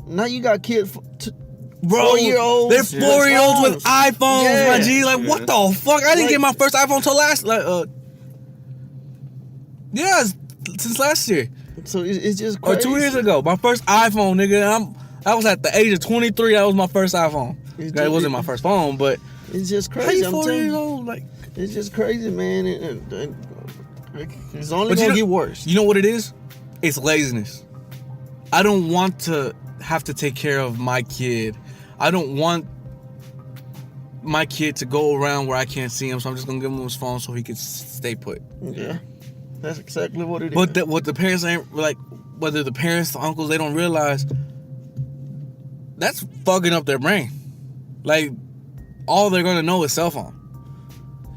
Speaker 4: Now you got kids,
Speaker 3: Bro,
Speaker 4: 4-year-olds.
Speaker 3: they're 4-year-olds with iPhones,
Speaker 4: Yeah.
Speaker 3: my G. Like, what the fuck? I didn't get my first iPhone till since last year.
Speaker 4: So it's just
Speaker 3: Or
Speaker 4: crazy.
Speaker 3: 2 years ago. My first iPhone, nigga. I was at the age of 23. That was my first iPhone. It wasn't my first phone, but
Speaker 4: It's just
Speaker 3: how
Speaker 4: crazy.
Speaker 3: you
Speaker 4: I'm
Speaker 3: 4
Speaker 4: telling
Speaker 3: years
Speaker 4: you.
Speaker 3: old? Like,
Speaker 4: It's just crazy, man. It's only
Speaker 3: But you
Speaker 4: gonna
Speaker 3: know-
Speaker 4: get worse.
Speaker 3: you know what it is? It's laziness. I don't want to have to take care of my kid. I don't want my kid to go around where I can't see him, so I'm just gonna give him his phone so he can stay put.
Speaker 4: Yeah, that's exactly what it is.
Speaker 3: But what the parents ain't like, whether the parents, the uncles, they don't realize that's fucking up their brain. Like, all they're gonna know is cell phone.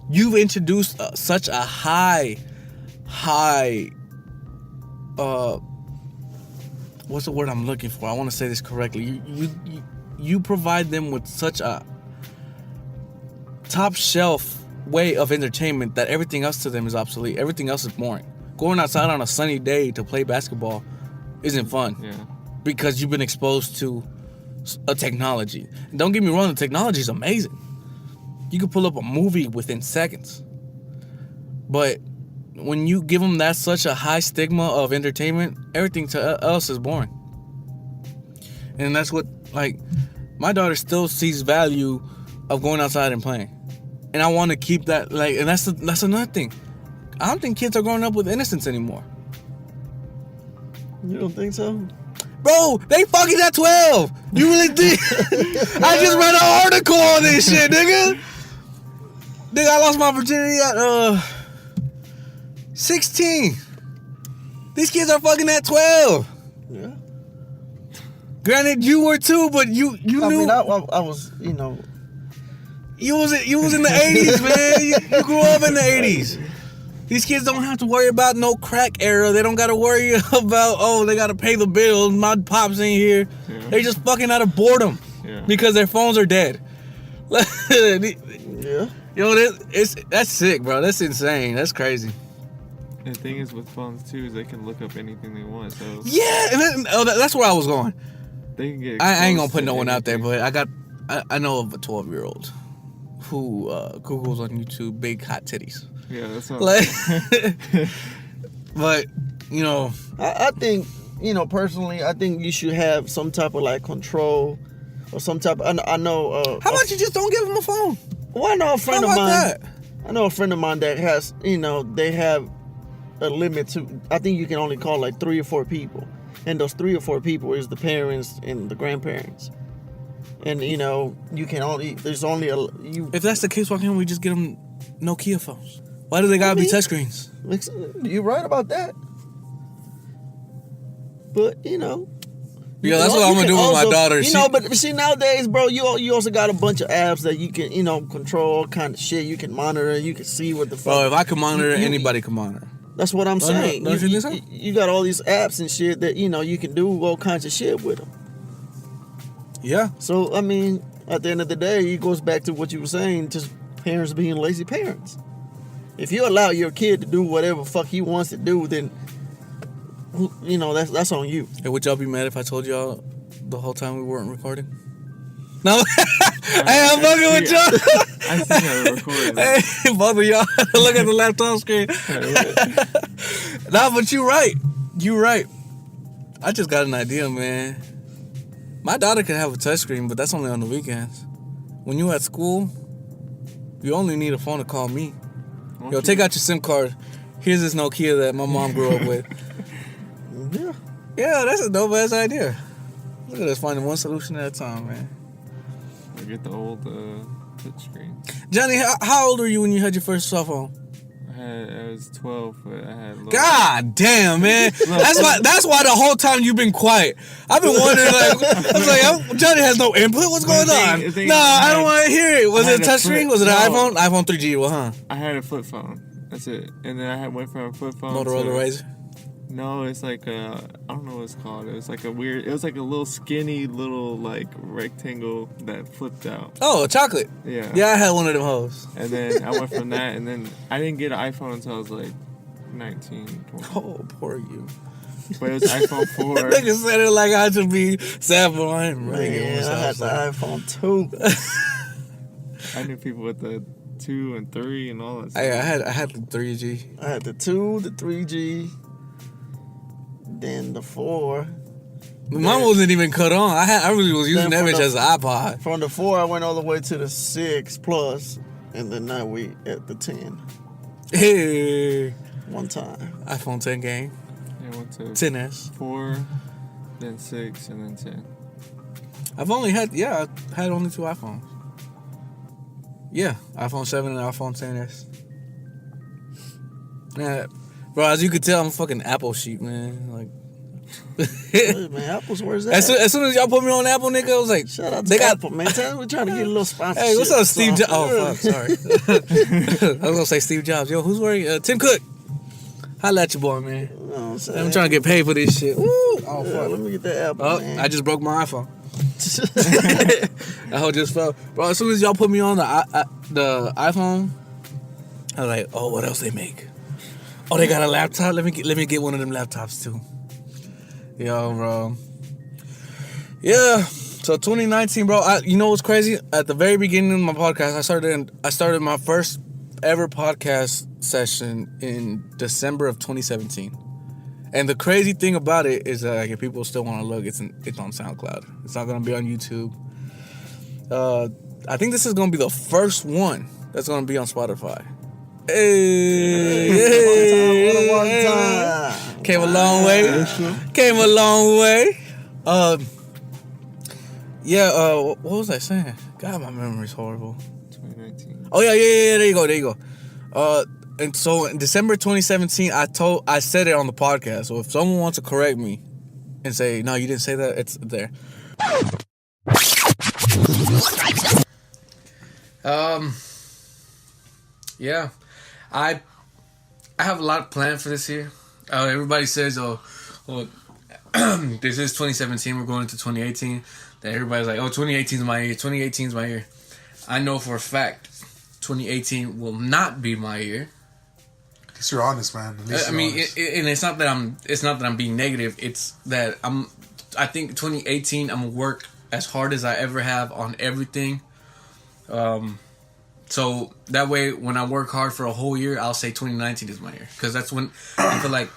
Speaker 3: You've introduced such a high, what's the word I'm looking for? I want to say this correctly. You provide them with such a top shelf way of entertainment that everything else to them is obsolete. Everything else is boring. Going outside on a sunny day to play basketball isn't fun.
Speaker 6: Yeah.
Speaker 3: Because you've been exposed to a technology. And don't get me wrong, the technology is amazing. You can pull up a movie within seconds. But when you give them that such a high stigma of entertainment, everything else is boring. And that's what, like, my daughter still sees value of going outside and playing. And I want to keep that, like, and that's another thing. I don't think kids are growing up with innocence anymore.
Speaker 4: You don't think so?
Speaker 3: Bro, they fucking at 12. You really think? I just read an article on this shit, nigga. Nigga, I lost my virginity at 16. These kids are fucking at 12.
Speaker 4: Yeah.
Speaker 3: Granted, you were too, but you
Speaker 4: I
Speaker 3: knew
Speaker 4: mean, I was, you know.
Speaker 3: you was in the 80s, man. You grew up in the 80s. These kids don't have to worry about no crack era. They don't got to worry about, they got to pay the bills. My pops ain't here.
Speaker 6: Yeah.
Speaker 3: They just fucking out of boredom because their phones are dead.
Speaker 4: Yeah.
Speaker 3: Yo, that's sick, bro. That's insane. That's crazy.
Speaker 6: And the thing is with phones too is they can look up anything they want. So
Speaker 3: Yeah, and that's where I was going.
Speaker 6: they can get.
Speaker 3: I ain't gonna
Speaker 6: exposed
Speaker 3: put
Speaker 6: to
Speaker 3: no one out there,
Speaker 6: anything.
Speaker 3: but I know of a 12-year-old who Googles on YouTube big hot titties.
Speaker 6: Yeah, that's not.
Speaker 3: Like, but you know,
Speaker 4: I think, you know, personally, I think you should have some type of like control or some type of, I know.
Speaker 3: how about you just don't give them a phone?
Speaker 4: Well, I know a friend
Speaker 3: How
Speaker 4: of
Speaker 3: about
Speaker 4: mine.
Speaker 3: that?
Speaker 4: I know a friend of mine that has, you know, they have a limit to, I think you can only call like 3 or 4 people. And those 3 or 4 people is the parents and the grandparents. And, you know, you can only, there's only
Speaker 3: If that's the case, why can't we just get them Nokia phones? Why do they gotta be touchscreens?
Speaker 4: You're right about that. But, you know.
Speaker 3: Yeah, that's what I'm gonna do with my daughter.
Speaker 4: You know, but see, nowadays, bro, you also got a bunch of apps that you can, you know, control all kind of shit. You can monitor, you can see what the fuck.
Speaker 3: Bro, if I can monitor,
Speaker 4: You-
Speaker 3: anybody can monitor.
Speaker 4: That's what I'm saying.
Speaker 3: don't you think so?
Speaker 4: You got all these apps and shit that, you know, you can do all kinds of shit with them.
Speaker 3: Yeah.
Speaker 4: So, I mean, at the end of the day, it goes back to what you were saying, just parents being lazy parents. If you allow your kid to do whatever fuck he wants to do, then, you know, that's on you.
Speaker 3: Hey, would y'all be mad if I told y'all the whole time we weren't recording? No. Hey, I'm fucking with y'all.
Speaker 6: I still gotta record.
Speaker 3: Hey, both of y'all, look at the laptop screen. Nah, but you right. You right. I just got an idea, man. My daughter can have a touchscreen, but that's only on the weekends. When you at school, you only need a phone to call me. Yo, take out your SIM card. Here's this Nokia that my mom grew up with.
Speaker 4: Yeah.
Speaker 3: Yeah, that's a dope ass idea. Look at us finding one solution at a time, man.
Speaker 6: I get the old touch screen.
Speaker 3: Johnny, how old were you when you had your first cell phone?
Speaker 6: I was 12, but I had. Little
Speaker 3: God damn, man. That's why the whole time you've been quiet. I've been wondering, Johnny has no input. What's going on?
Speaker 6: the thing
Speaker 3: No,
Speaker 6: is,
Speaker 3: I don't want to hear it. Was
Speaker 6: I
Speaker 3: it a
Speaker 6: had a
Speaker 3: touchscreen?
Speaker 6: flip-
Speaker 3: Was it an
Speaker 6: no.
Speaker 3: iPhone? iPhone 3G, well, huh?
Speaker 6: I had a flip phone. That's it. And then I went from a flip phone
Speaker 3: Motorola
Speaker 6: to
Speaker 3: Razr.
Speaker 6: No, it's like I don't know what it's called. It was like a little skinny little like rectangle that flipped out.
Speaker 3: Oh, chocolate.
Speaker 6: Yeah.
Speaker 3: Yeah, I had one of them hoes.
Speaker 6: And then I went from that, and then I didn't get an iPhone until I was like 19, 20.
Speaker 3: Oh, poor you.
Speaker 6: But it was iPhone 4.
Speaker 3: Nigga said it like I should be sample. I ain't really getting
Speaker 4: Man, I had the iPhone 2.
Speaker 6: I knew people with the 2 and 3 and all that stuff.
Speaker 3: I had the 3G.
Speaker 4: I had the 2, the 3G, then the 4.
Speaker 3: Mine wasn't even cut on. I really was using that
Speaker 4: Then
Speaker 3: bitch as an iPod.
Speaker 4: From the 4, I went all the way to the 6 Plus, and then now we at the 10.
Speaker 3: Hey,
Speaker 4: One time.
Speaker 3: iPhone 10 game.
Speaker 6: Yeah, I went to
Speaker 3: 10s.
Speaker 6: 4, then 6, and then 10.
Speaker 3: I had only 2 iPhones. Yeah, iPhone 7 and iPhone 10s. Yeah, bro, as you could tell, I'm a fucking Apple sheep, man. Like,
Speaker 4: Hey, man, Apple's where's that?
Speaker 3: as soon as y'all put me on Apple, nigga, I was like,
Speaker 4: Shout out to
Speaker 3: they got.
Speaker 4: Apple, man. We're trying to get a little sponsorship.
Speaker 3: Hey, what's up, Steve Jobs? Oh, fuck,
Speaker 4: So-
Speaker 3: sorry. I was gonna say Steve Jobs. Yo, who's wearing Tim Cook? Holla at your boy, man.
Speaker 4: You know what I'm saying?
Speaker 3: I'm trying to get paid for this shit. Woo! Oh,
Speaker 4: Yeah,
Speaker 3: fuck.
Speaker 4: let me get that Apple,
Speaker 3: Oh,
Speaker 4: man.
Speaker 3: I just broke my iPhone. That hoe just fell. Bro, as soon as y'all put me on the iPhone, I was like, oh, what else they make? Oh, they got a laptop? Let me get one of them laptops too. Yo, bro. Yeah. So 2019, bro. You know what's crazy? At the very beginning of my podcast, I started my first ever podcast session in December of 2017. And the crazy thing about it is that, like, if people still want to look, it's on SoundCloud. It's not gonna be on YouTube. I think this is gonna be the first one that's gonna be on Spotify. Hey,
Speaker 4: One time.
Speaker 3: came a long way. Came a long way. What was I saying? God, my memory's horrible.
Speaker 6: 2019.
Speaker 3: Oh yeah. There you go. And so in December 2017, I said it on the podcast. So if someone wants to correct me and say, no, you didn't say that, it's there. Yeah, I have a lot planned for this year. Everybody says, well, this is 2017. We're going into 2018. Then everybody's like, 2018 is my year. 2018 is my year. I know for a fact 2018 will not be my year.
Speaker 7: At least you're honest, man. At least
Speaker 3: I
Speaker 7: you're
Speaker 3: mean,
Speaker 7: honest.
Speaker 3: and it's not that I'm being negative. It's that I think 2018 I'm gonna work as hard as I ever have on everything. So that way, when I work hard for a whole year, I'll say 2019 is my year, because that's when I feel like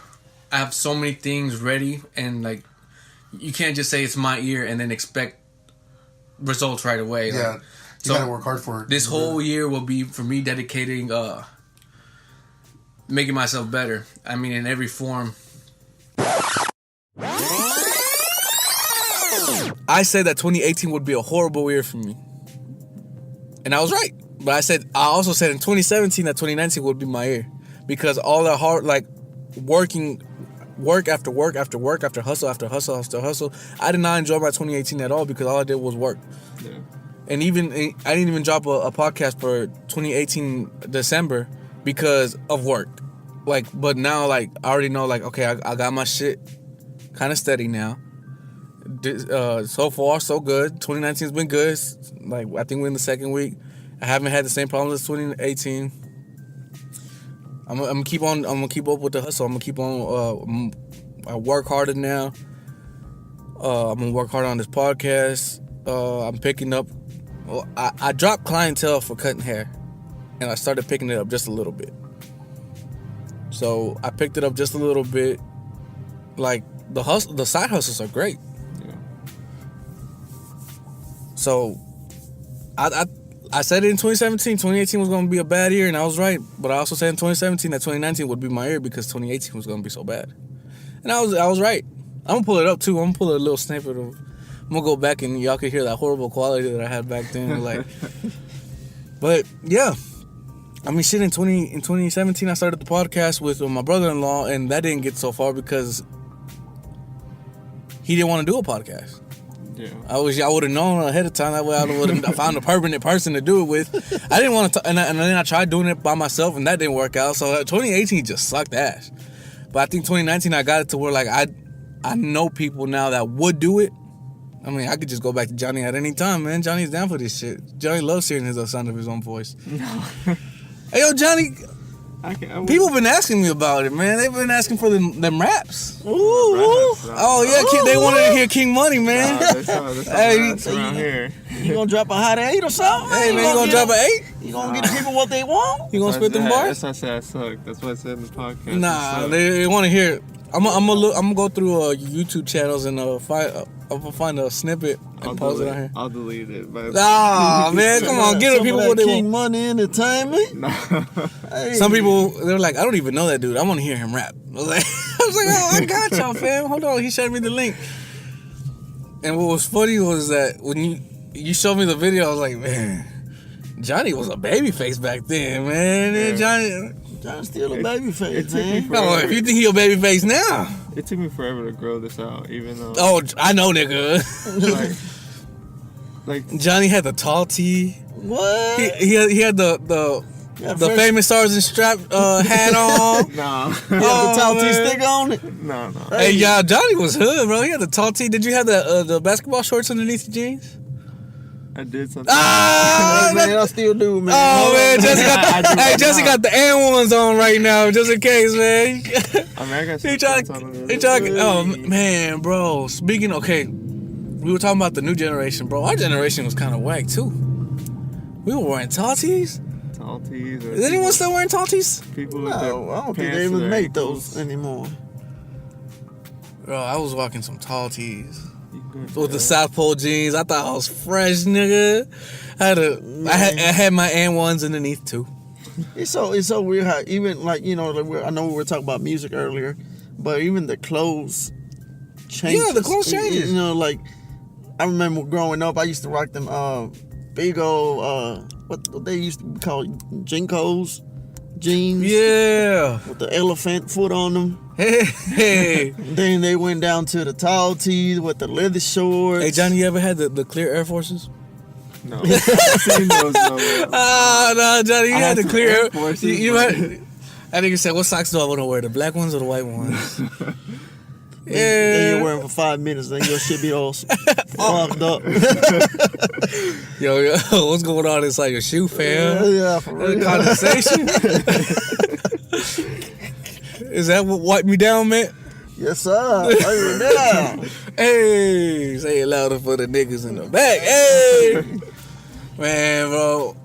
Speaker 3: I have so many things ready, and like you can't just say it's my year and then expect results right away.
Speaker 7: Yeah,
Speaker 3: Like,
Speaker 7: you gotta work hard for it.
Speaker 3: This whole year will be for me dedicating, making myself better. I mean, in every form. I said that 2018 would be a horrible year for me, and I was right. But I also said in 2017 that 2019 would be my year, because all that hard, like, work after work after work after hustle after hustle after hustle. I did not enjoy my 2018 at all, because all I did was work.
Speaker 6: Yeah.
Speaker 3: And I didn't even drop a podcast for 2018 December because of work. Like, but now, like, I already know, like, okay, I got my shit kind of steady now. So far, so good. 2019's been good. Like, I think we're in the second week. I haven't had the same problems as 2018. I'm gonna keep up with the hustle. I'm gonna keep on. I work harder now. I'm gonna work harder on this podcast. I'm picking up. Well, I dropped clientele for cutting hair, and I started picking it up just a little bit. So I picked it up just a little bit. Like, the side hustles are great.
Speaker 6: Yeah.
Speaker 3: So I said it in 2017, 2018 was going to be a bad year, and I was right. But I also said in 2017 that 2019 would be my year because 2018 was going to be so bad. And I was right. I'm going to pull it up, too. I'm going to pull a little snippet of... I'm going to go back and y'all can hear that horrible quality that I had back then. Like, but, yeah. I mean, shit, in 2017, I started the podcast with my brother-in-law, and that didn't get so far because he didn't want to do a podcast.
Speaker 6: Yeah.
Speaker 3: I would have known ahead of time. That way I would have found a permanent person to do it with. I didn't want to, and then I tried doing it by myself, and that didn't work out. So 2018 just sucked ass. But I think 2019 I got it to where like I know people now that would do it. I mean, I could just go back to Johnny at any time, man. Johnny's down for this shit. Johnny loves hearing the sound of his own voice. Hey, yo, Johnny. People been asking me about it, man. They've been asking for them raps. Ooh. Oh yeah, they wanted to hear King Money, man.
Speaker 6: Hey, around here.
Speaker 4: You gonna drop a hot 8 or something?
Speaker 3: Hey, man, you gonna drop an 8?
Speaker 4: You gonna get people what they want?
Speaker 3: You gonna spit them bars?
Speaker 6: That's why I said I suck. That's what I said in the podcast.
Speaker 3: Nah, they want to hear it. I'm gonna go through YouTube channels and find a snippet and post it on here.
Speaker 6: I'll delete it. But
Speaker 3: Nah, man, come on, give the people what they
Speaker 4: King
Speaker 3: want.
Speaker 4: Money Entertainment.
Speaker 6: Nah.
Speaker 4: Hey.
Speaker 3: Some people they're like, I don't even know that dude. I want to hear him rap. I was like, oh, I got y'all, fam. Hold on, he showed me the link. And what was funny was that when you showed me the video, I was like, man, Johnny was a baby face back then, man.
Speaker 6: Yeah.
Speaker 4: John's still a baby face, man.
Speaker 3: No, if you think he a baby face now.
Speaker 6: It took me forever to grow this out, even though.
Speaker 3: Oh, I know, nigga.
Speaker 6: like
Speaker 3: Johnny had the tall tee.
Speaker 4: What?
Speaker 3: He had the famous Stars and Strap hat on.
Speaker 6: Nah.
Speaker 4: He had the tall T stick on it.
Speaker 6: No.
Speaker 3: Hey, y'all, Johnny was hood, bro. He had the tall tee. Did you have the basketball shorts underneath the jeans?
Speaker 6: I did something.
Speaker 3: Ah,
Speaker 4: man, I still do, man.
Speaker 3: Oh man, Jesse got the N1s on right now, just in case, man.
Speaker 6: I mean, I got some
Speaker 3: oh man, bro. Speaking, okay, we were talking about the new generation, bro. Our generation was kind of whack too. We were wearing tall tees.
Speaker 6: Tall tees.
Speaker 3: Is anyone still wearing tall tees?
Speaker 6: People with
Speaker 4: No, I don't think they even make those anymore.
Speaker 3: Bro, I was walking some tall tees. With the South Pole jeans, I thought I was fresh, nigga. I had my N1s underneath too.
Speaker 4: It's so weird how even like I know we were talking about music earlier, but even the clothes change.
Speaker 3: Yeah, the clothes changes.
Speaker 4: Like I remember growing up, I used to rock them big old what they used to call Jinkos jeans.
Speaker 3: Yeah,
Speaker 4: with the elephant foot on them.
Speaker 3: Hey.
Speaker 4: Then they went down to the tall tees with the leather shorts.
Speaker 3: Hey, Johnny, you ever had the clear Air Forces?
Speaker 6: No. I've seen those,
Speaker 3: no, Johnny, you had the clear
Speaker 6: Air Forces.
Speaker 3: You had. I think you said, what socks do I want to wear? The black ones or the white ones? Yeah.
Speaker 4: Then you're wearing for 5 minutes, then your shit be all fogged up.
Speaker 3: Yo, what's going on inside your shoe, fam?
Speaker 4: Yeah, for real.
Speaker 3: Condensation? Is that what wiped me down, man?
Speaker 4: Yes, sir. Wipe it down.
Speaker 3: Hey, say it louder for the niggas in the back. Hey, man, bro.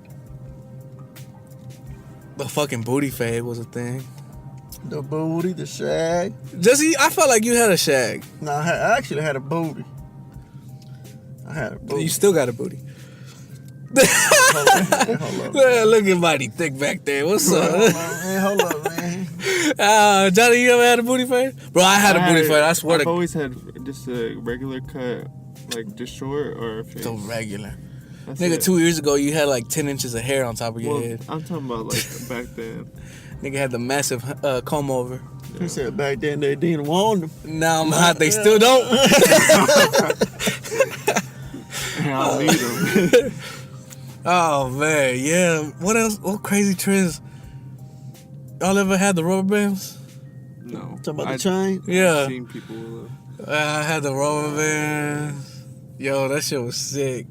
Speaker 3: The fucking booty fade was a thing.
Speaker 4: The booty, the shag.
Speaker 3: Jesse, I felt like you had a shag.
Speaker 4: No, I actually had a booty. I had a booty.
Speaker 3: You still got a booty.
Speaker 4: Hold up.
Speaker 3: Look at Mighty Thick back there. What's up?
Speaker 4: Hold up, man.
Speaker 3: Johnny, you ever had a booty fade? Bro, I had a booty fade. I swear
Speaker 6: I've always had just a regular cut, like just short or fade.
Speaker 3: So regular.
Speaker 6: That's
Speaker 3: Nigga,
Speaker 6: it.
Speaker 3: 2 years ago, you had like 10 inches of hair on top of your head.
Speaker 6: I'm talking about like back then.
Speaker 3: Nigga had the massive comb over.
Speaker 4: He said back then they didn't want them.
Speaker 3: Now I'm hot, they still don't.
Speaker 6: I'll need them.
Speaker 3: Oh, man, yeah. What else? What crazy trends? Y'all ever had the rubber bands?
Speaker 6: No.
Speaker 4: Talking about the chain?
Speaker 3: Yeah.
Speaker 6: I've seen people.
Speaker 3: I had the rubber bands. Yo, that shit was sick.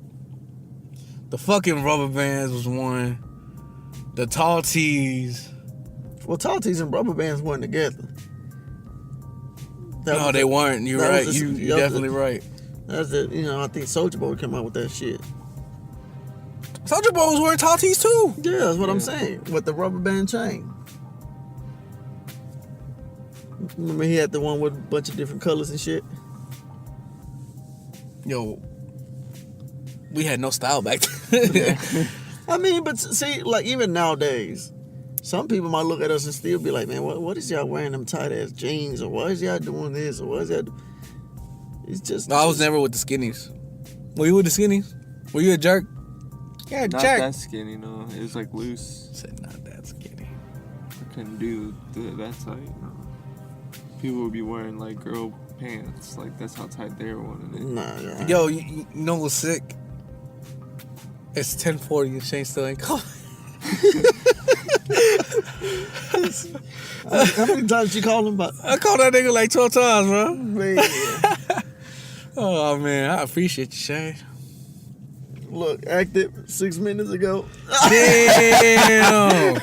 Speaker 3: The fucking rubber bands was one. The tall tees.
Speaker 4: Well, tall tees and rubber bands weren't together.
Speaker 3: No, they weren't. You're right. You're definitely right.
Speaker 4: That's it. I think Soulja Boy came out with that shit.
Speaker 3: Soulja Boy was wearing tall tees too.
Speaker 4: Yeah, that's what I'm saying. With the rubber band chain. Remember he had the one with a bunch of different colors and shit?
Speaker 3: Yo, we had no style back then.
Speaker 4: I mean, but see, like even nowadays, some people might look at us and still be like, man, what is y'all wearing them tight ass jeans? Or why is y'all doing this? Or why is y'all It's just...
Speaker 3: No, I was never with the skinnies. Were you with the skinnies? Were you a jerk? Yeah,
Speaker 6: Not
Speaker 3: jerk.
Speaker 6: that skinny, no. It was like loose.
Speaker 3: Said not that skinny.
Speaker 6: I couldn't do that tight, no. People would be wearing like girl pants. Like that's how tight they were wanting it.
Speaker 4: Nah.
Speaker 3: Yo, you know what's sick? It's 10:40 and Shane still ain't calling.
Speaker 4: How many times you call him? But
Speaker 3: I called that nigga like 12 times, bro.
Speaker 4: man,
Speaker 3: Oh, man. I appreciate you, Shane.
Speaker 4: look, active 6 minutes ago.
Speaker 3: Damn.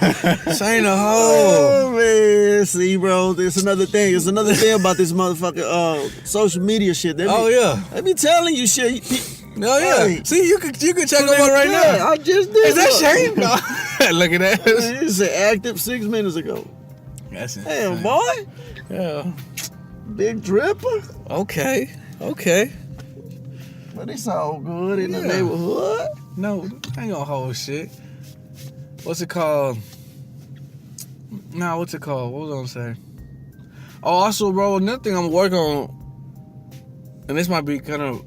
Speaker 3: Shane a hoe.
Speaker 4: Oh man, see, bro, there's another thing. There's another thing about this motherfucker social media shit.
Speaker 3: Yeah.
Speaker 4: They be telling you shit.
Speaker 3: Oh, yeah.
Speaker 4: Hey.
Speaker 3: See, you could check him out right
Speaker 4: Yeah,
Speaker 3: now.
Speaker 4: I just did.
Speaker 3: Is that
Speaker 4: look.
Speaker 3: Shane? No. Look at that.
Speaker 4: It said active 6 minutes ago.
Speaker 3: That's
Speaker 4: Damn,
Speaker 3: insane.
Speaker 4: boy,
Speaker 3: Yeah.
Speaker 4: big dripper.
Speaker 3: Okay.
Speaker 4: But it's all good in the
Speaker 3: Yeah.
Speaker 4: neighborhood.
Speaker 3: No, I ain't gonna hold shit. What's it called? Nah, what's it called? What was I gonna say? Oh, also, bro, another thing I'm working on, and this might be kind of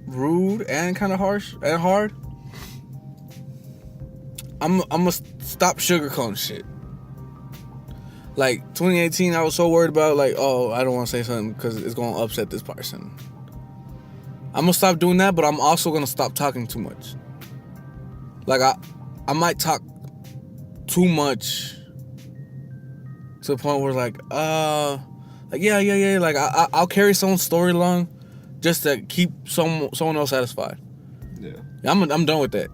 Speaker 3: rude and kind of harsh and hard. I'm gonna stop sugarcoating shit. Like 2018, I was so worried about like, oh, I don't want to say something because it's gonna upset this person. I'm gonna stop doing that, but I'm also gonna stop talking too much. Like I might talk too much to the point where like yeah, like I'll carry someone's story along just to keep someone else satisfied.
Speaker 6: Yeah.
Speaker 3: I'm done with that.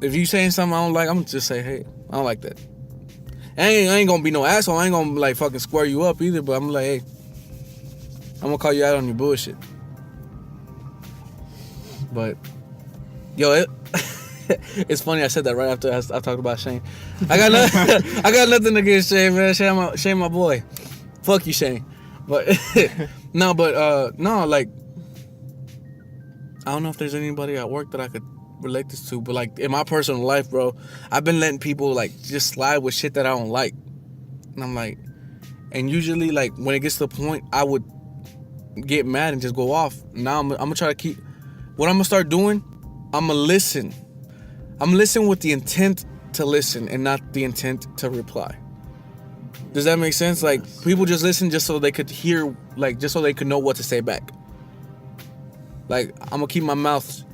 Speaker 3: If you saying something I don't like, I'm gonna just say, hey, I don't like that. I ain't gonna be no asshole. I ain't gonna like fucking square you up either. But I'm like, hey, I'm gonna call you out on your bullshit. But yo, it's funny I said that right after I talked about Shane. I got nothing against Shane, man. Shane my boy. Fuck you, Shane. But no, like I don't know if there's anybody at work that I could relate this to, but like in my personal life, bro, I've been letting people like just slide with shit that I don't like. And I'm like, and usually like when it gets to the point I would get mad and just go off. Now I'm gonna try to keep. What I'm gonna start doing, I'm gonna listen. I'm listening with the intent to listen and not the intent to reply. Does that make sense? Like people just listen just so they could hear, like just so they could know what to say back. Like I'm gonna keep my mouth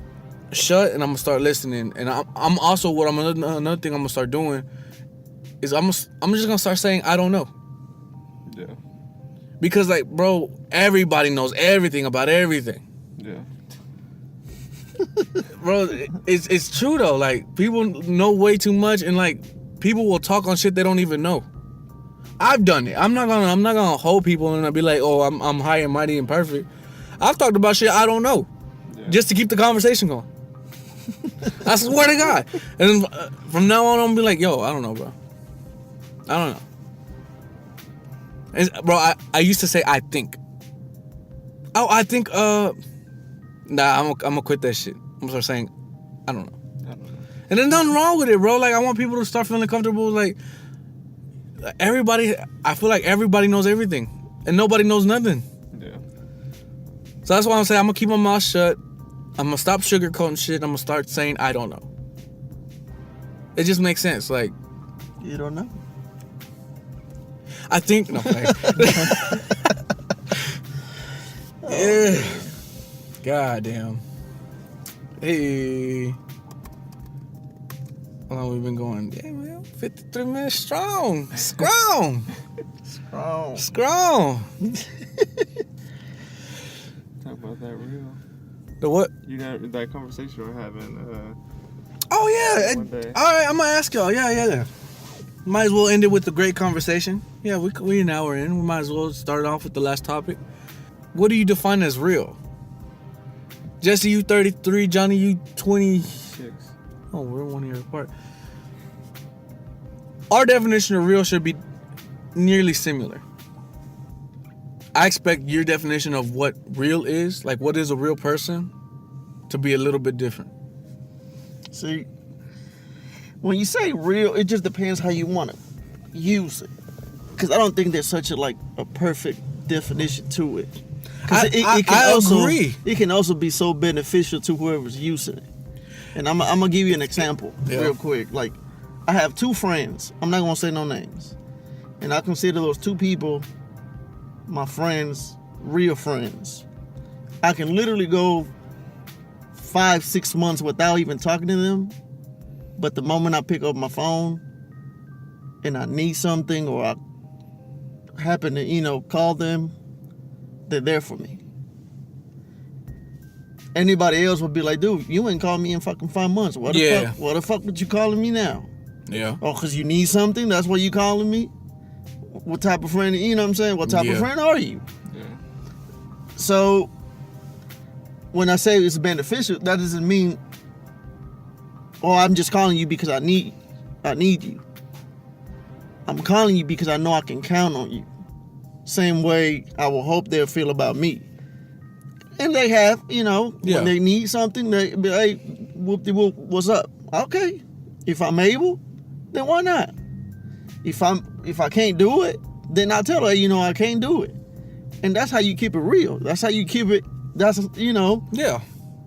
Speaker 3: shut and I'm gonna start listening. And I'm also another thing I'm gonna start doing is I'm just gonna start saying I don't know.
Speaker 6: Yeah.
Speaker 3: Because like, bro, everybody knows everything about everything.
Speaker 6: Yeah.
Speaker 3: Bro, it's true though. Like people know way too much, and like people will talk on shit they don't even know. I've done it. I'm not gonna hold people and be like, oh, I'm high and mighty and perfect. I've talked about shit I don't know, just to keep the conversation going. I swear to God. And then, from now on, I'm gonna be like, yo, I don't know, bro. I don't know. And, bro, I used to say I think. Oh, I think. Nah, I'm gonna quit that shit. I'm gonna start saying, I don't know. And there's nothing wrong with it, bro. Like, I want people to start feeling comfortable. Like, everybody, I feel like everybody knows everything. And nobody knows nothing.
Speaker 6: Yeah.
Speaker 3: So that's why I'm saying I'm gonna keep my mouth shut. I'm gonna stop sugarcoating shit. I'm gonna start saying I don't know. It just makes sense. Like,
Speaker 4: You don't know.
Speaker 3: I think, no, yeah. God damn. Hey. How long we been going? Yeah, man. 53 minutes strong. Strong.
Speaker 4: Oh,
Speaker 3: Strong.
Speaker 6: Talk about that real.
Speaker 3: The what?
Speaker 6: You know that conversation we're having.
Speaker 3: Oh, yeah.
Speaker 6: One day.
Speaker 3: All right, I'm going to ask y'all. Yeah. Might as well end it with a great conversation. Yeah, we an hour in. We might as well start off with the last topic. What do you define as real? Jesse, you 33. Johnny, you 26. Oh, we're 1 year apart. Our definition of real should be nearly similar. I expect your definition of what real is, like what is a real person, to be a little bit different.
Speaker 4: see, when you say real, it just depends how you want to use it. Because I don't think there's such a perfect definition to it.
Speaker 3: I agree.
Speaker 4: It can also be so beneficial to whoever's using it. And I'm gonna give you an example real quick. Like, I have two friends. I'm not gonna say no names, and I consider those two people my friends, real friends. I can literally go 5-6 months without even talking to them, but the moment I pick up my phone, and I need something or I happen to, call them, they're there for me. Anybody else would be like, dude, you ain't called me in fucking 5 months. What the fuck would you calling me now?
Speaker 3: Yeah.
Speaker 4: Oh, because you need something? That's why you calling me? What type of friend, you know what I'm saying? What type of friend are you?
Speaker 6: Yeah.
Speaker 4: So, when I say it's beneficial, that doesn't mean, I'm just calling you because I need you. I'm calling you because I know I can count on you. Same way I will hope they'll feel about me. And they have, when they need something, they be like, hey, whoop-de-whoop, what's up? Okay. If I'm able, then why not? If I can't do it, then I'll tell her, I can't do it. And that's how you keep it real. That's how you keep it, that's,
Speaker 3: Yeah.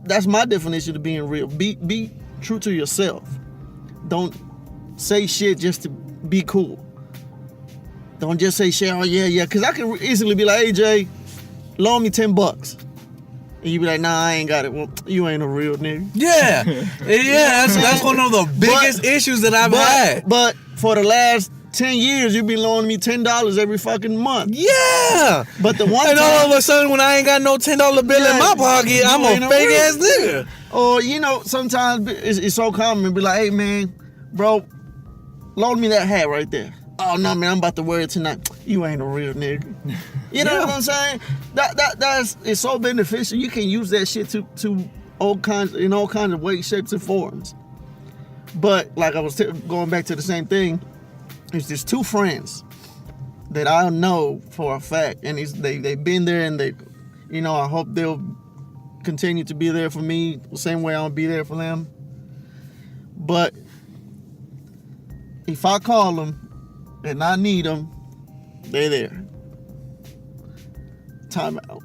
Speaker 4: That's my definition of being real. Be true to yourself. Don't say shit just to be cool. Don't just say shit, oh yeah, because I can easily be like, hey Jay, loan me $10. And you be like, nah, I ain't got it. Well, you ain't a real nigga.
Speaker 3: Yeah. That's one of the biggest issues that I've had.
Speaker 4: But for the last 10 years, you've been loaning me $10 every fucking month.
Speaker 3: Yeah.
Speaker 4: But the one
Speaker 3: and
Speaker 4: time,
Speaker 3: all of a sudden, when I ain't got no $10 bill in my pocket, I'm a fake ass nigga.
Speaker 4: Or, sometimes it's so common to be like, hey, man, bro, loan me that hat right there. Oh, no, man, I'm about to wear it tonight. You ain't a real nigga. You know what I'm saying? It's so beneficial. You can use that shit to all kinds of ways, shapes, and forms. But like I was going back to the same thing, it's just two friends that I know for a fact, and they've been there, and they, I hope they'll continue to be there for me the same way I'll be there for them. But if I call them and I need them, they're there. Time out.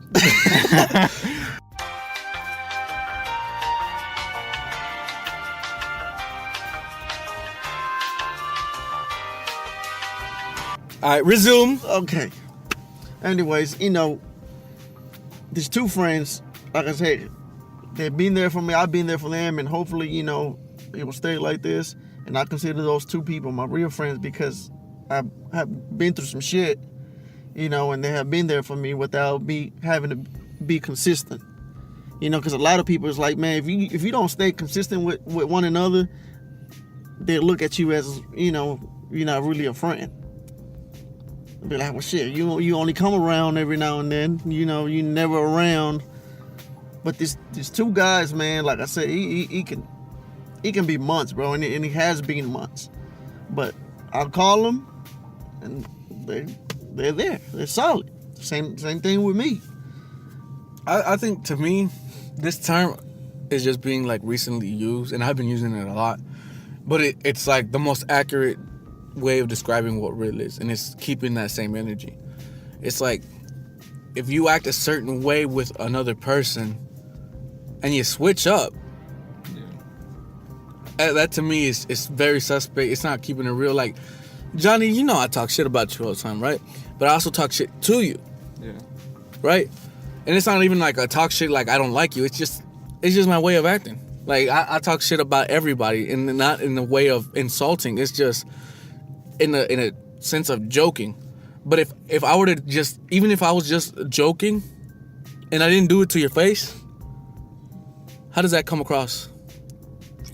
Speaker 3: All right, resume.
Speaker 4: Okay. Anyways, there's two friends, like I said, they've been there for me, I've been there for them, and hopefully, it will stay like this. And I consider those two people my real friends because I have been through some shit, and they have been there for me without me having to be consistent. Because a lot of people is like, man, if you don't stay consistent with one another, they look at you as, you're not really a friend. They'll be like, well, shit, you only come around every now and then, you never around. But these two guys, man, like I said, he can be months, bro, and he has been months. But I'll call them, and they're there. They're solid. Same thing with me.
Speaker 3: I think to me, this term is just being like recently used, and I've been using it a lot. But it's like the most accurate way of describing what real is, and it's keeping that same energy. It's like if you act a certain way with another person, and you switch up. That to me is very suspect. It's not keeping it real. Like, Johnny, I talk shit about you all the time, right? But I also talk shit to you.
Speaker 6: Yeah.
Speaker 3: Right? And it's not even like I talk shit like I don't like you. It's just my way of acting. Like, I talk shit about everybody, and not in the way of insulting. It's just in a sense of joking. But if I were to just, even if I was just joking and I didn't do it to your face, how does that come across?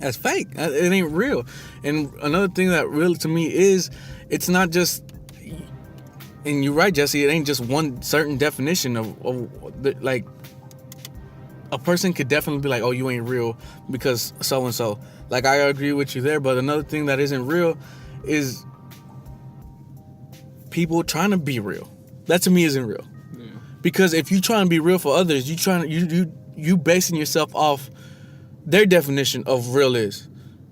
Speaker 3: As fake. It ain't real. And another thing that real to me is, it's not just, and you're right, Jesse, it ain't just one certain definition of like, a person could definitely be like, oh, you ain't real because so and so. Like, I agree with you there, but another thing that isn't real is people trying to be real. That to me isn't real. Yeah. Because if you trying to be real for others, you basing yourself off their definition of real is,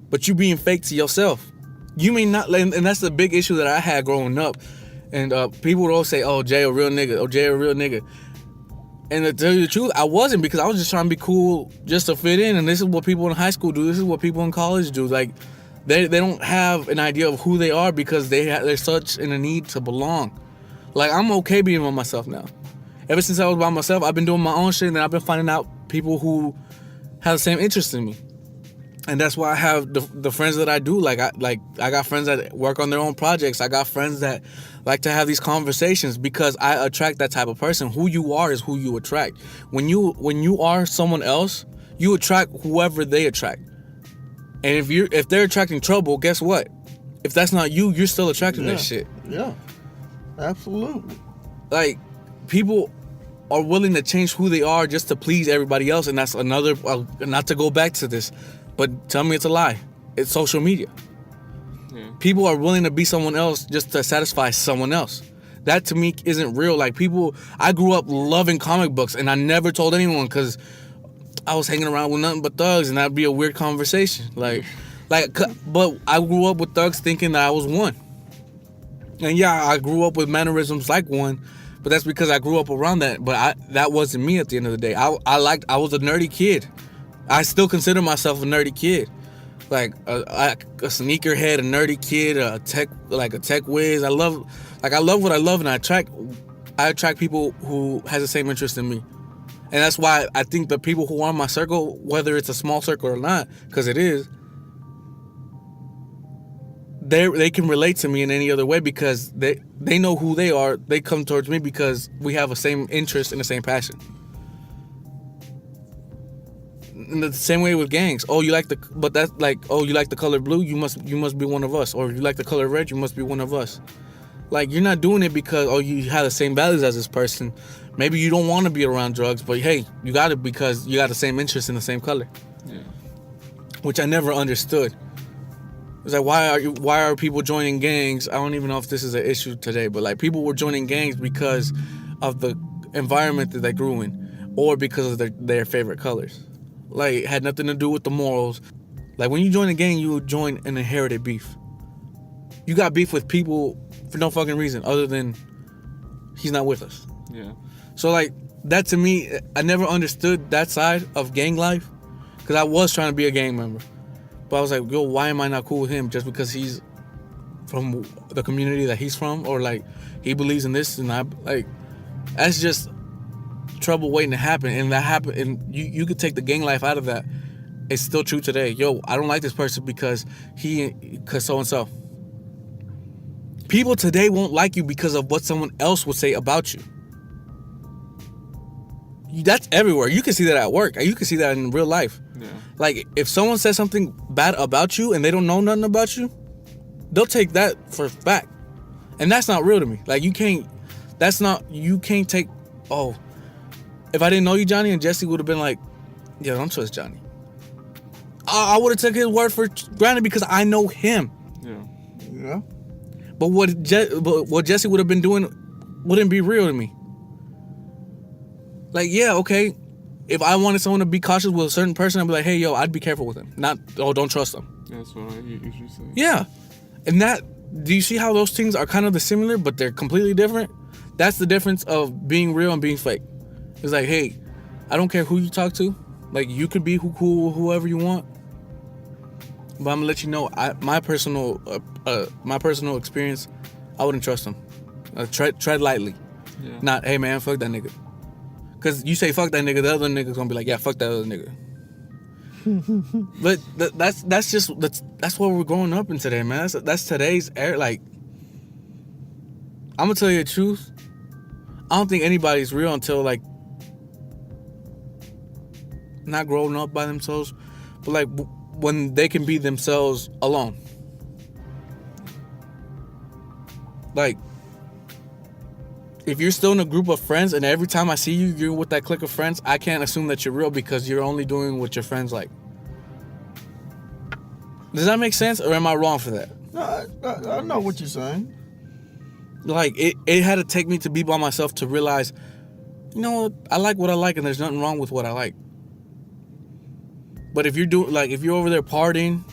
Speaker 3: but you being fake to yourself. You may not, and that's the big issue that I had growing up. And people would always say, "Oh, Jay a real nigga. Oh, Jay a real nigga." And to tell you the truth, I wasn't, because I was just trying to be cool, just to fit in. And this is what people in high school do. This is what people in college do. Like, they don't have an idea of who they are because they're such in a need to belong. Like, I'm okay being by myself now. Ever since I was by myself, I've been doing my own shit, and I've been finding out people who have the same interest in me. And that's why I have the friends that I do. Like I got friends that work on their own projects. I got friends that like to have these conversations because I attract that type of person. Who you are is who you attract. When you are someone else, you attract whoever they attract. And if they're attracting trouble, guess what? If that's not you, you're still attracting that shit.
Speaker 4: Yeah, absolutely.
Speaker 3: Like, people are willing to change who they are just to please everybody else, and that's another. Not to go back to this, but tell me it's a lie. It's social media.
Speaker 6: Yeah.
Speaker 3: People are willing to be someone else just to satisfy someone else. That to me isn't real. Like, people, I grew up loving comic books, and I never told anyone because I was hanging around with nothing but thugs, and that'd be a weird conversation. But I grew up with thugs thinking that I was one. And yeah, I grew up with mannerisms like one, but that's because I grew up around that. But that wasn't me at the end of the day. I was a nerdy kid. I still consider myself a nerdy kid. Like a sneakerhead, a nerdy kid, a tech whiz. I love what I love, and I attract people who has the same interest in me. And that's why I think the people who are in my circle, whether it's a small circle or not, because it is, they can relate to me in any other way because they know who they are. They come towards me because we have the same interest and the same passion. In the same way with gangs. You like the color blue, you must be one of us. Or you like the color red, you must be one of us. Like, you're not doing it because you have the same values as this person. Maybe you don't want to be around drugs, but hey, you got it because you got the same interest in the same color.
Speaker 6: Yeah.
Speaker 3: Which I never understood. It's like, why are people joining gangs? I don't even know if this is an issue today, but like, people were joining gangs because of the environment that they grew in, or because of their favorite colors. Like, it had nothing to do with the morals. Like, when you join a gang, you join an inherited beef. You got beef with people for no fucking reason other than he's not with us.
Speaker 6: Yeah.
Speaker 3: So, like, that to me, I never understood that side of gang life because I was trying to be a gang member. But I was like, yo, why am I not cool with him just because he's from the community that he's from, or like he believes in this, and that's just trouble waiting to happen. And that happened, and you could take the gang life out of that. It's still true today. Yo, I don't like this person because so and so. People today won't like you because of what someone else will say about you. That's everywhere. You can see that at work. You can see that in real life.
Speaker 6: Yeah.
Speaker 3: Like, if someone says something bad about you and they don't know nothing about you, they'll take that for fact. And that's not real to me. Like, you can't take, if I didn't know you, Johnny, and Jesse would have been like, yeah, don't trust Johnny. I would have took his word for granted because I know him.
Speaker 6: Yeah.
Speaker 4: Yeah.
Speaker 3: But what Jesse would have been doing wouldn't be real to me. Like, yeah, okay. If I wanted someone to be cautious with a certain person, I'd be like, hey, yo, I'd be careful with him. Not, don't trust him.
Speaker 6: That's what I usually say.
Speaker 3: Yeah. And do you see how those things are kind of the similar, but they're completely different? That's the difference of being real and being fake. It's like, hey, I don't care who you talk to. Like, you could be whoever you want. But I'm gonna let you know, my personal experience, I wouldn't trust him. Tread lightly.
Speaker 6: Yeah.
Speaker 3: Not, hey man, fuck that nigga. Cause you say fuck that nigga, the other nigga's gonna be like, yeah, fuck that other nigga. But that's what we're growing up in today, man. That's today's era. Like, I'm gonna tell you the truth. I don't think anybody's real until like not growing up by themselves, but like when they can be themselves alone. Like, if you're still in a group of friends and every time I see you, you're with that clique of friends, I can't assume that you're real because you're only doing what your friends like. Does that make sense, or am I wrong for that?
Speaker 4: No, I know what you're saying.
Speaker 3: Like, it had to take me to be by myself to realize, you know what, I like what I like and there's nothing wrong with what I like. But if you're over there partying,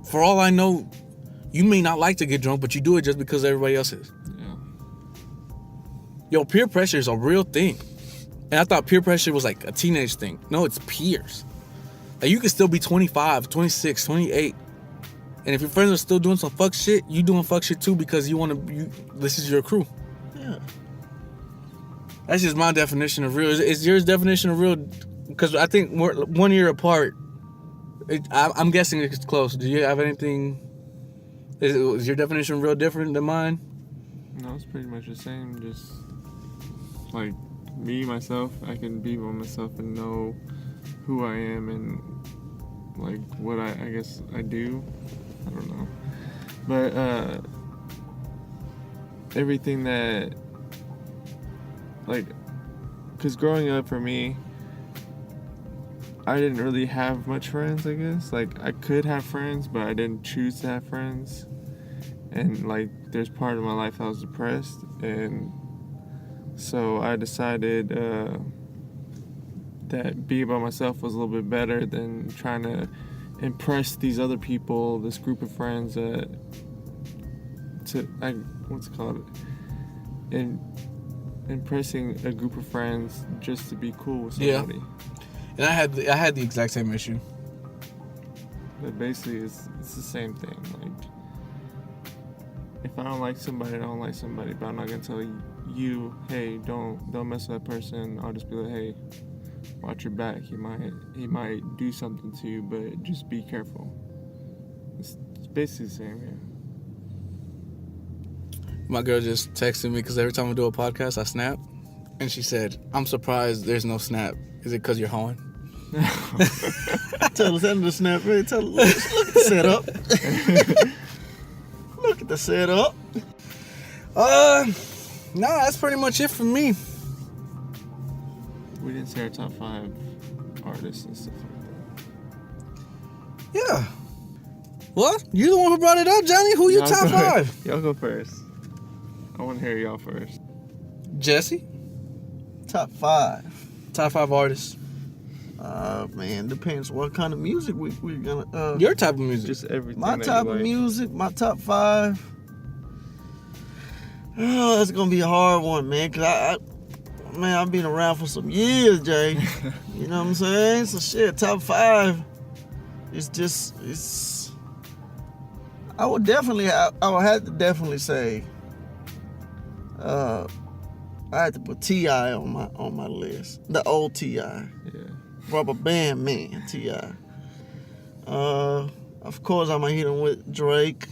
Speaker 3: for all I know, you may not like to get drunk, but you do it just because everybody else is.
Speaker 6: Yeah.
Speaker 3: Yo, peer pressure is a real thing. And I thought peer pressure was like a teenage thing. No, it's peers. Like, you can still be 25, 26, 28. And if your friends are still doing some fuck shit, you doing fuck shit too because this is your crew.
Speaker 4: Yeah.
Speaker 3: That's just my definition of real. Is yours definition of real? Because I think we're 1 year apart. I'm guessing it's close. Do you have anything? Is your definition real different than mine?
Speaker 6: No, it's pretty much the same. Just like me, myself, I can be by myself and know who I am and like what I guess I do. I don't know. But everything that, like, because growing up for me, I didn't really have much friends, I guess. Like, I could have friends, but I didn't choose to have friends. And, like, there's part of my life I was depressed. And so I decided that being by myself was a little bit better than trying to impress these other people, this group of friends what's it called? Impressing a group of friends just to be cool with somebody.
Speaker 3: Yeah. And I had the exact same issue.
Speaker 6: But basically, it's the same thing. Like, if I don't like somebody, I don't like somebody. But I'm not gonna tell you, hey, don't mess with that person. I'll just be like, hey, watch your back. He might do something to you, but just be careful. It's basically the same, yeah.
Speaker 3: My girl just texted me because every time I do a podcast, I snap. And she said, I'm surprised there's no snap. Is it because you're hoeing?
Speaker 4: Tell us the snap, man. Look at the setup. Look at the setup.
Speaker 3: No, that's pretty much it for me.
Speaker 6: We didn't say our top 5 artists and stuff like that.
Speaker 3: Yeah. Well, you're the one who brought it up, Johnny. Who you
Speaker 6: Y'all
Speaker 3: top
Speaker 6: go-
Speaker 3: 5?
Speaker 6: Y'all go first. I want to hear y'all first.
Speaker 3: Jesse?
Speaker 4: Top 5.
Speaker 3: Top 5 artists.
Speaker 4: Man, depends what kind of music we're gonna.
Speaker 3: Your type of music.
Speaker 6: Just everything.
Speaker 4: My
Speaker 6: that
Speaker 4: type
Speaker 6: you
Speaker 4: of
Speaker 6: like.
Speaker 4: music, my top 5. Oh, that's gonna be a hard one, man. Cause I've been around for some years, Jay. You know what I'm saying? So shit, top 5. It's. I would have to definitely say. I had to put T.I. on my list. The old T.I.
Speaker 6: Yeah.
Speaker 4: Rubber Band Man, T.I. Of course, I'm gonna hit him with Drake.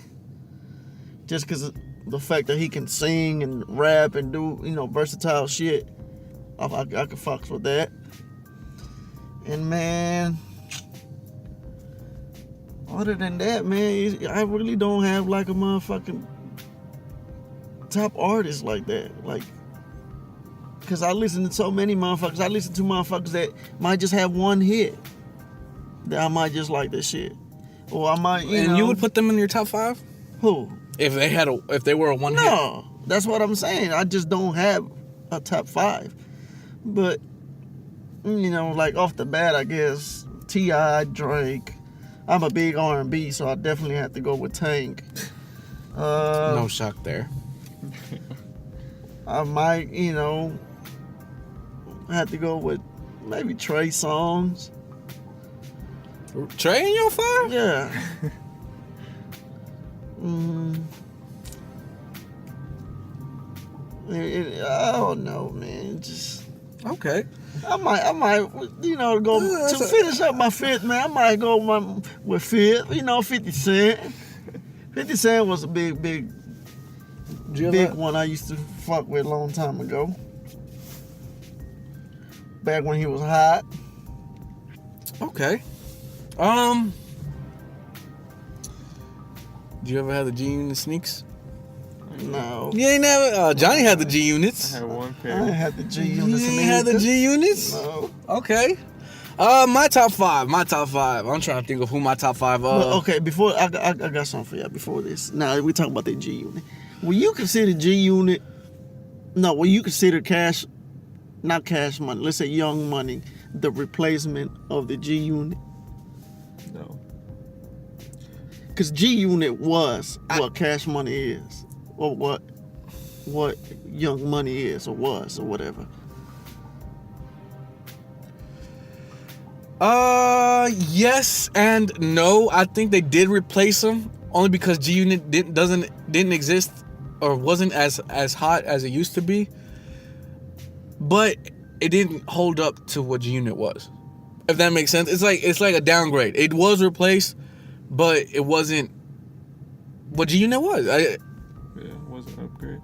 Speaker 4: Just because of the fact that he can sing and rap and do, versatile shit. I could fuck with that. And man, other than that, man, I really don't have like a motherfucking top artist like that. Like, because I listen to so many motherfuckers. I listen to motherfuckers that might just have one hit that I might just like this shit. Or I might,
Speaker 3: you would put them in your top 5?
Speaker 4: Who?
Speaker 3: If they were a one hit?
Speaker 4: No, that's what I'm saying. I just don't have a top 5. But, like off the bat, I guess T.I., Drake. I'm a big R&B, so I definitely have to go with Tank.
Speaker 3: No shock there.
Speaker 4: I might, have to go with maybe Trey Songz.
Speaker 3: Trey in your 5?
Speaker 4: Yeah. I don't know, man. Just
Speaker 3: Okay.
Speaker 4: I might, go to finish up my 5th, man. I might go with 5th. 50 Cent. 50 Cent was a big one I used to fuck with a long time ago. Back when he was hot.
Speaker 3: Okay. Do you ever have the G Unit sneaks?
Speaker 4: No.
Speaker 3: You ain't never. Johnny had the G
Speaker 6: I
Speaker 3: Units.
Speaker 6: had one
Speaker 4: I
Speaker 6: pair.
Speaker 4: ain't had the G
Speaker 3: You
Speaker 4: units.
Speaker 3: ain't had the G Units?
Speaker 4: No.
Speaker 3: Okay. My top 5. I'm trying to think of who my top 5 are.
Speaker 4: Well, okay, before I got something for you before this. Now we talking about the G Unit. Will you consider G Unit? No, will you consider not cash money? Let's say Young Money, the replacement of the G Unit?
Speaker 6: No.
Speaker 4: Because G Unit was what Cash Money is, or what Young Money is, or was, or whatever.
Speaker 3: Yes and no. I think they did replace them only because G Unit didn't exist or wasn't as hot as it used to be. But it didn't hold up to what G Unit was. If that makes sense, it's like a downgrade. It was replaced, but it wasn't what G Unit was.
Speaker 6: Yeah, it was an upgrade.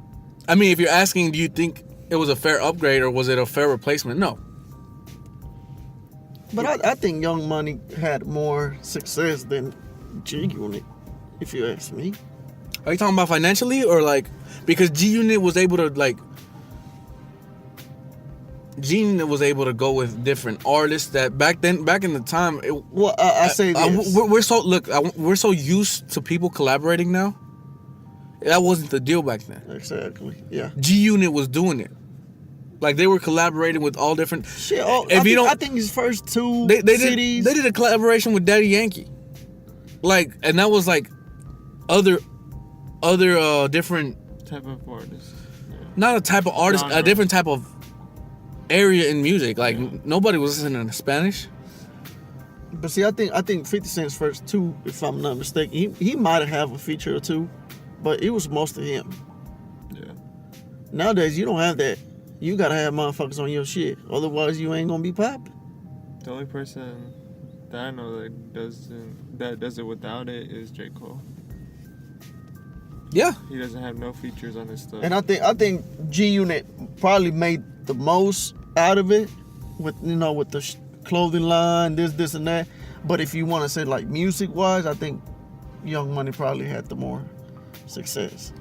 Speaker 3: I mean, if you're asking, do you think it was a fair upgrade or was it a fair replacement? No.
Speaker 4: But I think Young Money had more success than G Unit, if you ask me.
Speaker 3: Are you talking about financially or like because G Unit was able to like G Unit was able to go with different artists that back in the time.
Speaker 4: Well, I say this.
Speaker 3: We're so used to people collaborating now. That wasn't the deal back then.
Speaker 4: Exactly. Yeah.
Speaker 3: G Unit was doing it. Like they were collaborating with all different.
Speaker 4: Shit. I think his first two CDs.
Speaker 3: They did a collaboration with Daddy Yankee. Like, and that was like other different
Speaker 6: Type of artist. Yeah.
Speaker 3: not a type of artist,
Speaker 6: Genre.
Speaker 3: a different type of area in music. Like nobody was listening to Spanish.
Speaker 4: But see, I think 50 Cent's first two, if I'm not mistaken, he might have a feature or two, but it was mostly him.
Speaker 6: Yeah.
Speaker 4: Nowadays, you don't have that. You gotta have motherfuckers on your shit, otherwise you ain't gonna be popping.
Speaker 6: The only person that I know that does it without it is J. Cole.
Speaker 3: Yeah.
Speaker 6: He doesn't have no features on his stuff.
Speaker 4: And I think G Unit probably made the most out of it with the clothing line, this and that. But if you want to say like music wise, I think Young Money probably had the more success.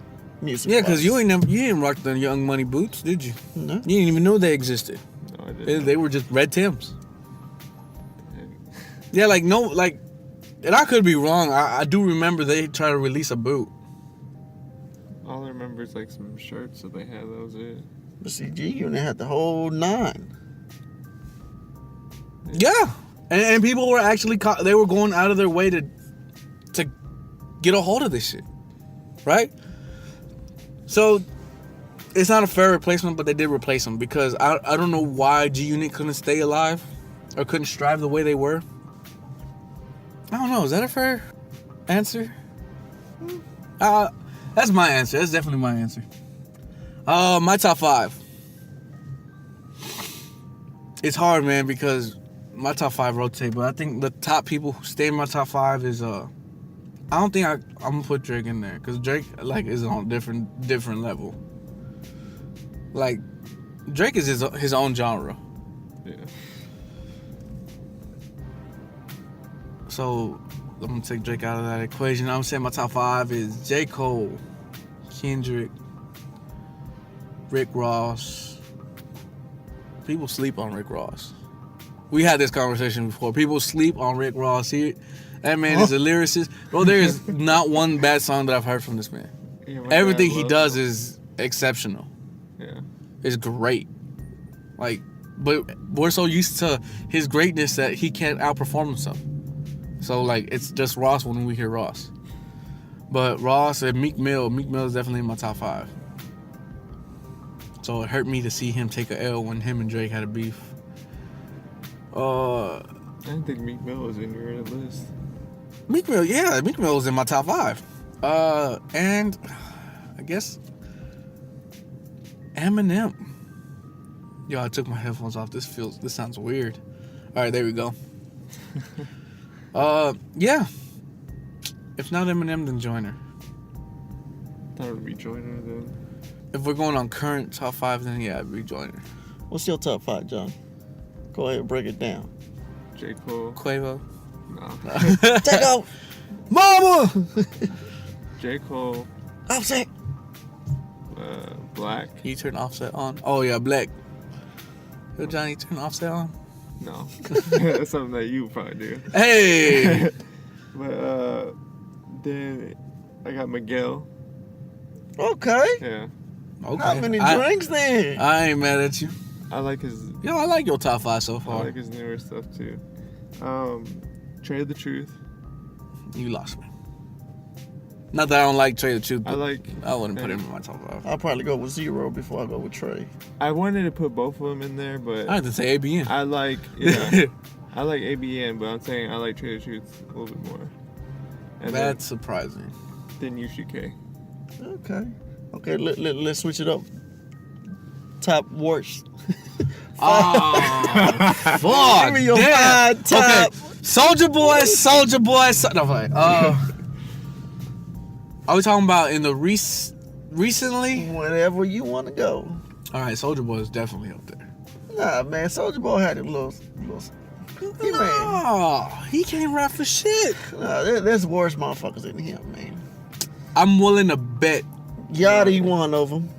Speaker 4: Music.
Speaker 3: Yeah, because you didn't rock the Young Money boots, did you?
Speaker 4: No.
Speaker 3: You didn't even know they existed.
Speaker 6: No, I didn't.
Speaker 3: They were just red Tims. Yeah, and I could be wrong. I do remember they tried to release a boot.
Speaker 6: All I remember is like some shirts that they had. That was it.
Speaker 4: But see, G Unit had the whole 9.
Speaker 3: Yeah, and people were actually they were going out of their way to get a hold of this shit, right? So it's not a fair replacement, but they did replace them because I don't know why G Unit couldn't stay alive or couldn't strive the way they were. I don't know. Is that a fair answer? That's my answer. That's definitely my answer. My top 5. It's hard, man, because my top 5 rotate, but I think the top people who stay in my top 5 is I don't think I'm gonna put Drake in there because Drake is on a different level. Like Drake is his own genre.
Speaker 6: Yeah.
Speaker 3: So I'm gonna take Drake out of that equation. I'm saying my top 5 is J. Cole, Kendrick, Rick Ross. People sleep on Rick Ross. We had this conversation before. People sleep on Rick Ross. That man is a lyricist. Bro, there is not one bad song that I've heard from this man.
Speaker 6: Yeah,
Speaker 3: Everything he does is exceptional.
Speaker 6: Yeah.
Speaker 3: It's great. But we're so used to his greatness that he can't outperform himself. So, it's just Ross when we hear Ross. But Ross and Meek Mill is definitely in my top 5. So it hurt me to see him take a L when him and Drake had a beef.
Speaker 6: I didn't think Meek Mill was in your list.
Speaker 3: Meek Mill was in my top 5. And I guess Eminem. Yo, I took my headphones off. This sounds weird. All right, there we go. Yeah. If not Eminem, then Joyner.
Speaker 6: Thought it would be Joyner then.
Speaker 3: If we're going on current top 5, then yeah, it'd be Joyner.
Speaker 4: What's your top 5, John? Go ahead and break it down.
Speaker 6: J. Cole.
Speaker 3: Quavo.
Speaker 6: No.
Speaker 4: Take off.
Speaker 3: Mama!
Speaker 6: J. Cole.
Speaker 4: Offset.
Speaker 6: Black.
Speaker 3: Can you turn Offset on? Oh yeah, Black. Yo, Johnny, turn Offset on.
Speaker 6: No. That's something that you probably do.
Speaker 3: Hey!
Speaker 6: But then I got Miguel.
Speaker 4: Okay.
Speaker 6: Yeah.
Speaker 3: Okay.
Speaker 4: How many drinks then?
Speaker 3: I ain't mad at you.
Speaker 6: I like his.
Speaker 3: Yo, I like your top 5 so
Speaker 6: I
Speaker 3: far.
Speaker 6: like his newer stuff too. Trade the Truth.
Speaker 3: You lost me. Not that I don't like Trey the Truth, but I wouldn't put him in my top 5.
Speaker 4: I'll probably go with 0 before I go with Trey.
Speaker 6: I wanted to put both of them in there, but
Speaker 3: I had to say ABN.
Speaker 6: I like ABN, but I'm saying I like Trade the Truth a little bit more. And
Speaker 3: That's surprising.
Speaker 6: then UGK.
Speaker 4: Okay, let's switch it up. Top worst
Speaker 3: Oh, fuck.
Speaker 4: Give me your
Speaker 3: damn.
Speaker 4: 5 top.
Speaker 3: Okay. Soldier Boy. No, like, are we talking about in the recently?
Speaker 4: Whenever you want to go.
Speaker 3: All right, Soldier Boy is definitely up there.
Speaker 4: Nah, man, Soulja Boy had a little. He ran.
Speaker 3: No, he can't rap for shit.
Speaker 4: Nah, there's worse motherfuckers than him, man.
Speaker 3: I'm willing to bet.
Speaker 4: Yachty one of them.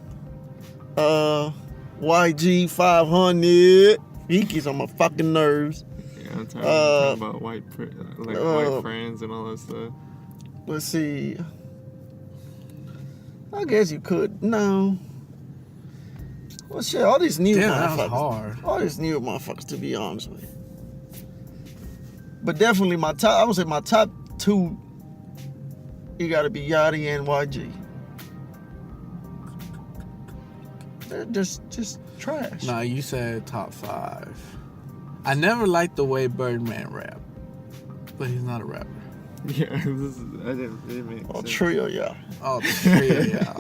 Speaker 4: YG 500. He gets on my fucking nerves.
Speaker 6: Yeah, I'm talking about white friends and all that stuff.
Speaker 4: Let's see. I guess you could. No. Well, shit, all these new
Speaker 3: Damn, that was
Speaker 4: motherfuckers.
Speaker 3: hard.
Speaker 4: All these new motherfuckers, to be honest with you. But definitely I would say my top 2, you gotta be Yachty and YG. They're just trash.
Speaker 3: Nah, you said top 5. I never liked the way Birdman rap, but he's not a rapper.
Speaker 6: Yeah, I didn't make
Speaker 4: Oh,
Speaker 6: sense.
Speaker 4: trio, yeah.
Speaker 3: Oh, yeah.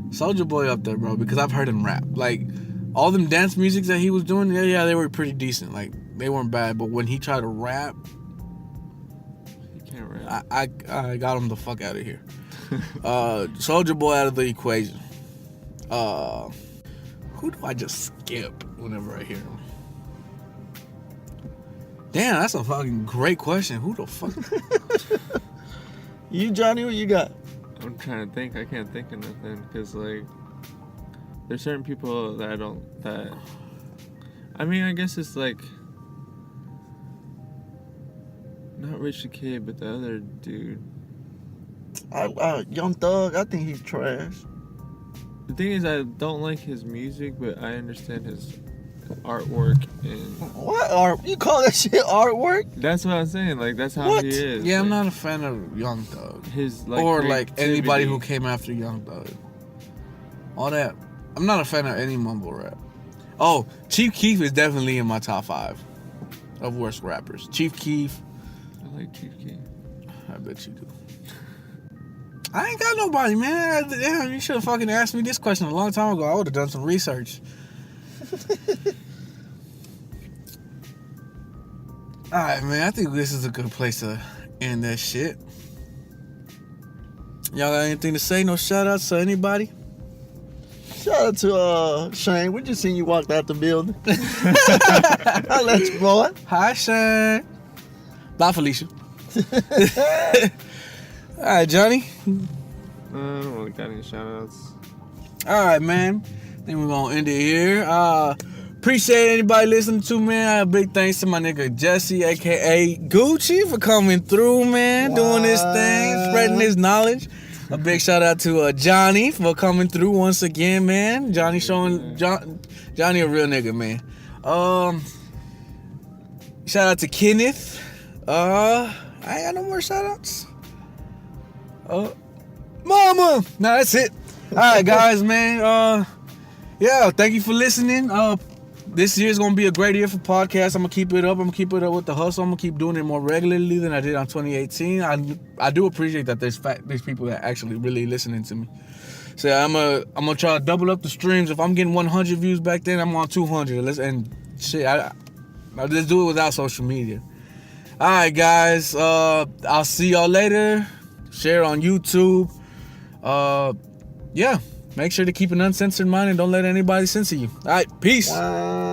Speaker 3: Soulja Boy up there, bro, because I've heard him rap. Like, all them dance musics that he was doing, yeah, they were pretty decent. Like, they weren't bad, but when he tried to rap,
Speaker 6: You can't rap.
Speaker 3: I got him the fuck out of here. Soulja Boy out of the equation. Who do I just skip whenever I hear him? Damn, that's a fucking great question. Who the fuck?
Speaker 4: You, Johnny, what you got?
Speaker 6: I'm trying to think. I can't think of nothing because like there's certain people that I mean, I guess it's like not Rich the Kid, but the other dude.
Speaker 4: Young Thug, I think he's trash.
Speaker 6: The thing is, I don't like his music, but I understand his artwork, and
Speaker 4: What art? You call that shit artwork?
Speaker 6: that's what I'm saying. Like that's how
Speaker 4: What?
Speaker 6: he is.
Speaker 3: Yeah, I'm
Speaker 6: like,
Speaker 3: not a fan of Young Thug.
Speaker 6: his like
Speaker 3: Or like anybody who
Speaker 6: creativity.
Speaker 3: came after Young Thug. All that. I'm not a fan of any mumble rap. Oh, Chief Keef is definitely in my top 5 of worst rappers. Chief Keef,
Speaker 6: I like Chief Keef.
Speaker 3: I bet you do. I ain't got nobody, man. Damn, you should have fucking asked me this question a long time ago. I would have done some research. Alright, man. I think this is a good place to end that shit. Y'all got anything to say? No shout outs to anybody?
Speaker 4: Shout out to Shane. We just seen you walked out the building. I let you, boy.
Speaker 3: Hi, Shane. Bye, Felicia. Alright, Johnny.
Speaker 6: I don't really got any shout outs.
Speaker 3: Alright, man. I think we're gonna end it here. Appreciate anybody listening to, man. Big thanks to my nigga Jesse, aka Gucci, for coming through, man. Doing this thing, spreading his knowledge. A big shout out to Johnny for coming through once again, man. Johnny showing Johnny a real nigga, man. Shout out to Kenneth. I ain't got no more shout outs. Mama! Nah, that's it. Alright, guys, man. Yeah, thank you for listening. This year's gonna be a great year for podcasts. I'm gonna keep it up. I'm gonna keep it up with the hustle. I'm gonna keep doing it more regularly than I did on 2018. I do appreciate that there's people that actually really listening to me. So I'm gonna try to double up the streams. If I'm getting 100 views back then, I'm on 200. Let's do it without social media. All right, guys. I'll see y'all later. Share on YouTube. Yeah. Make sure to keep an uncensored mind and don't let anybody censor you. All right, peace.
Speaker 4: Wow.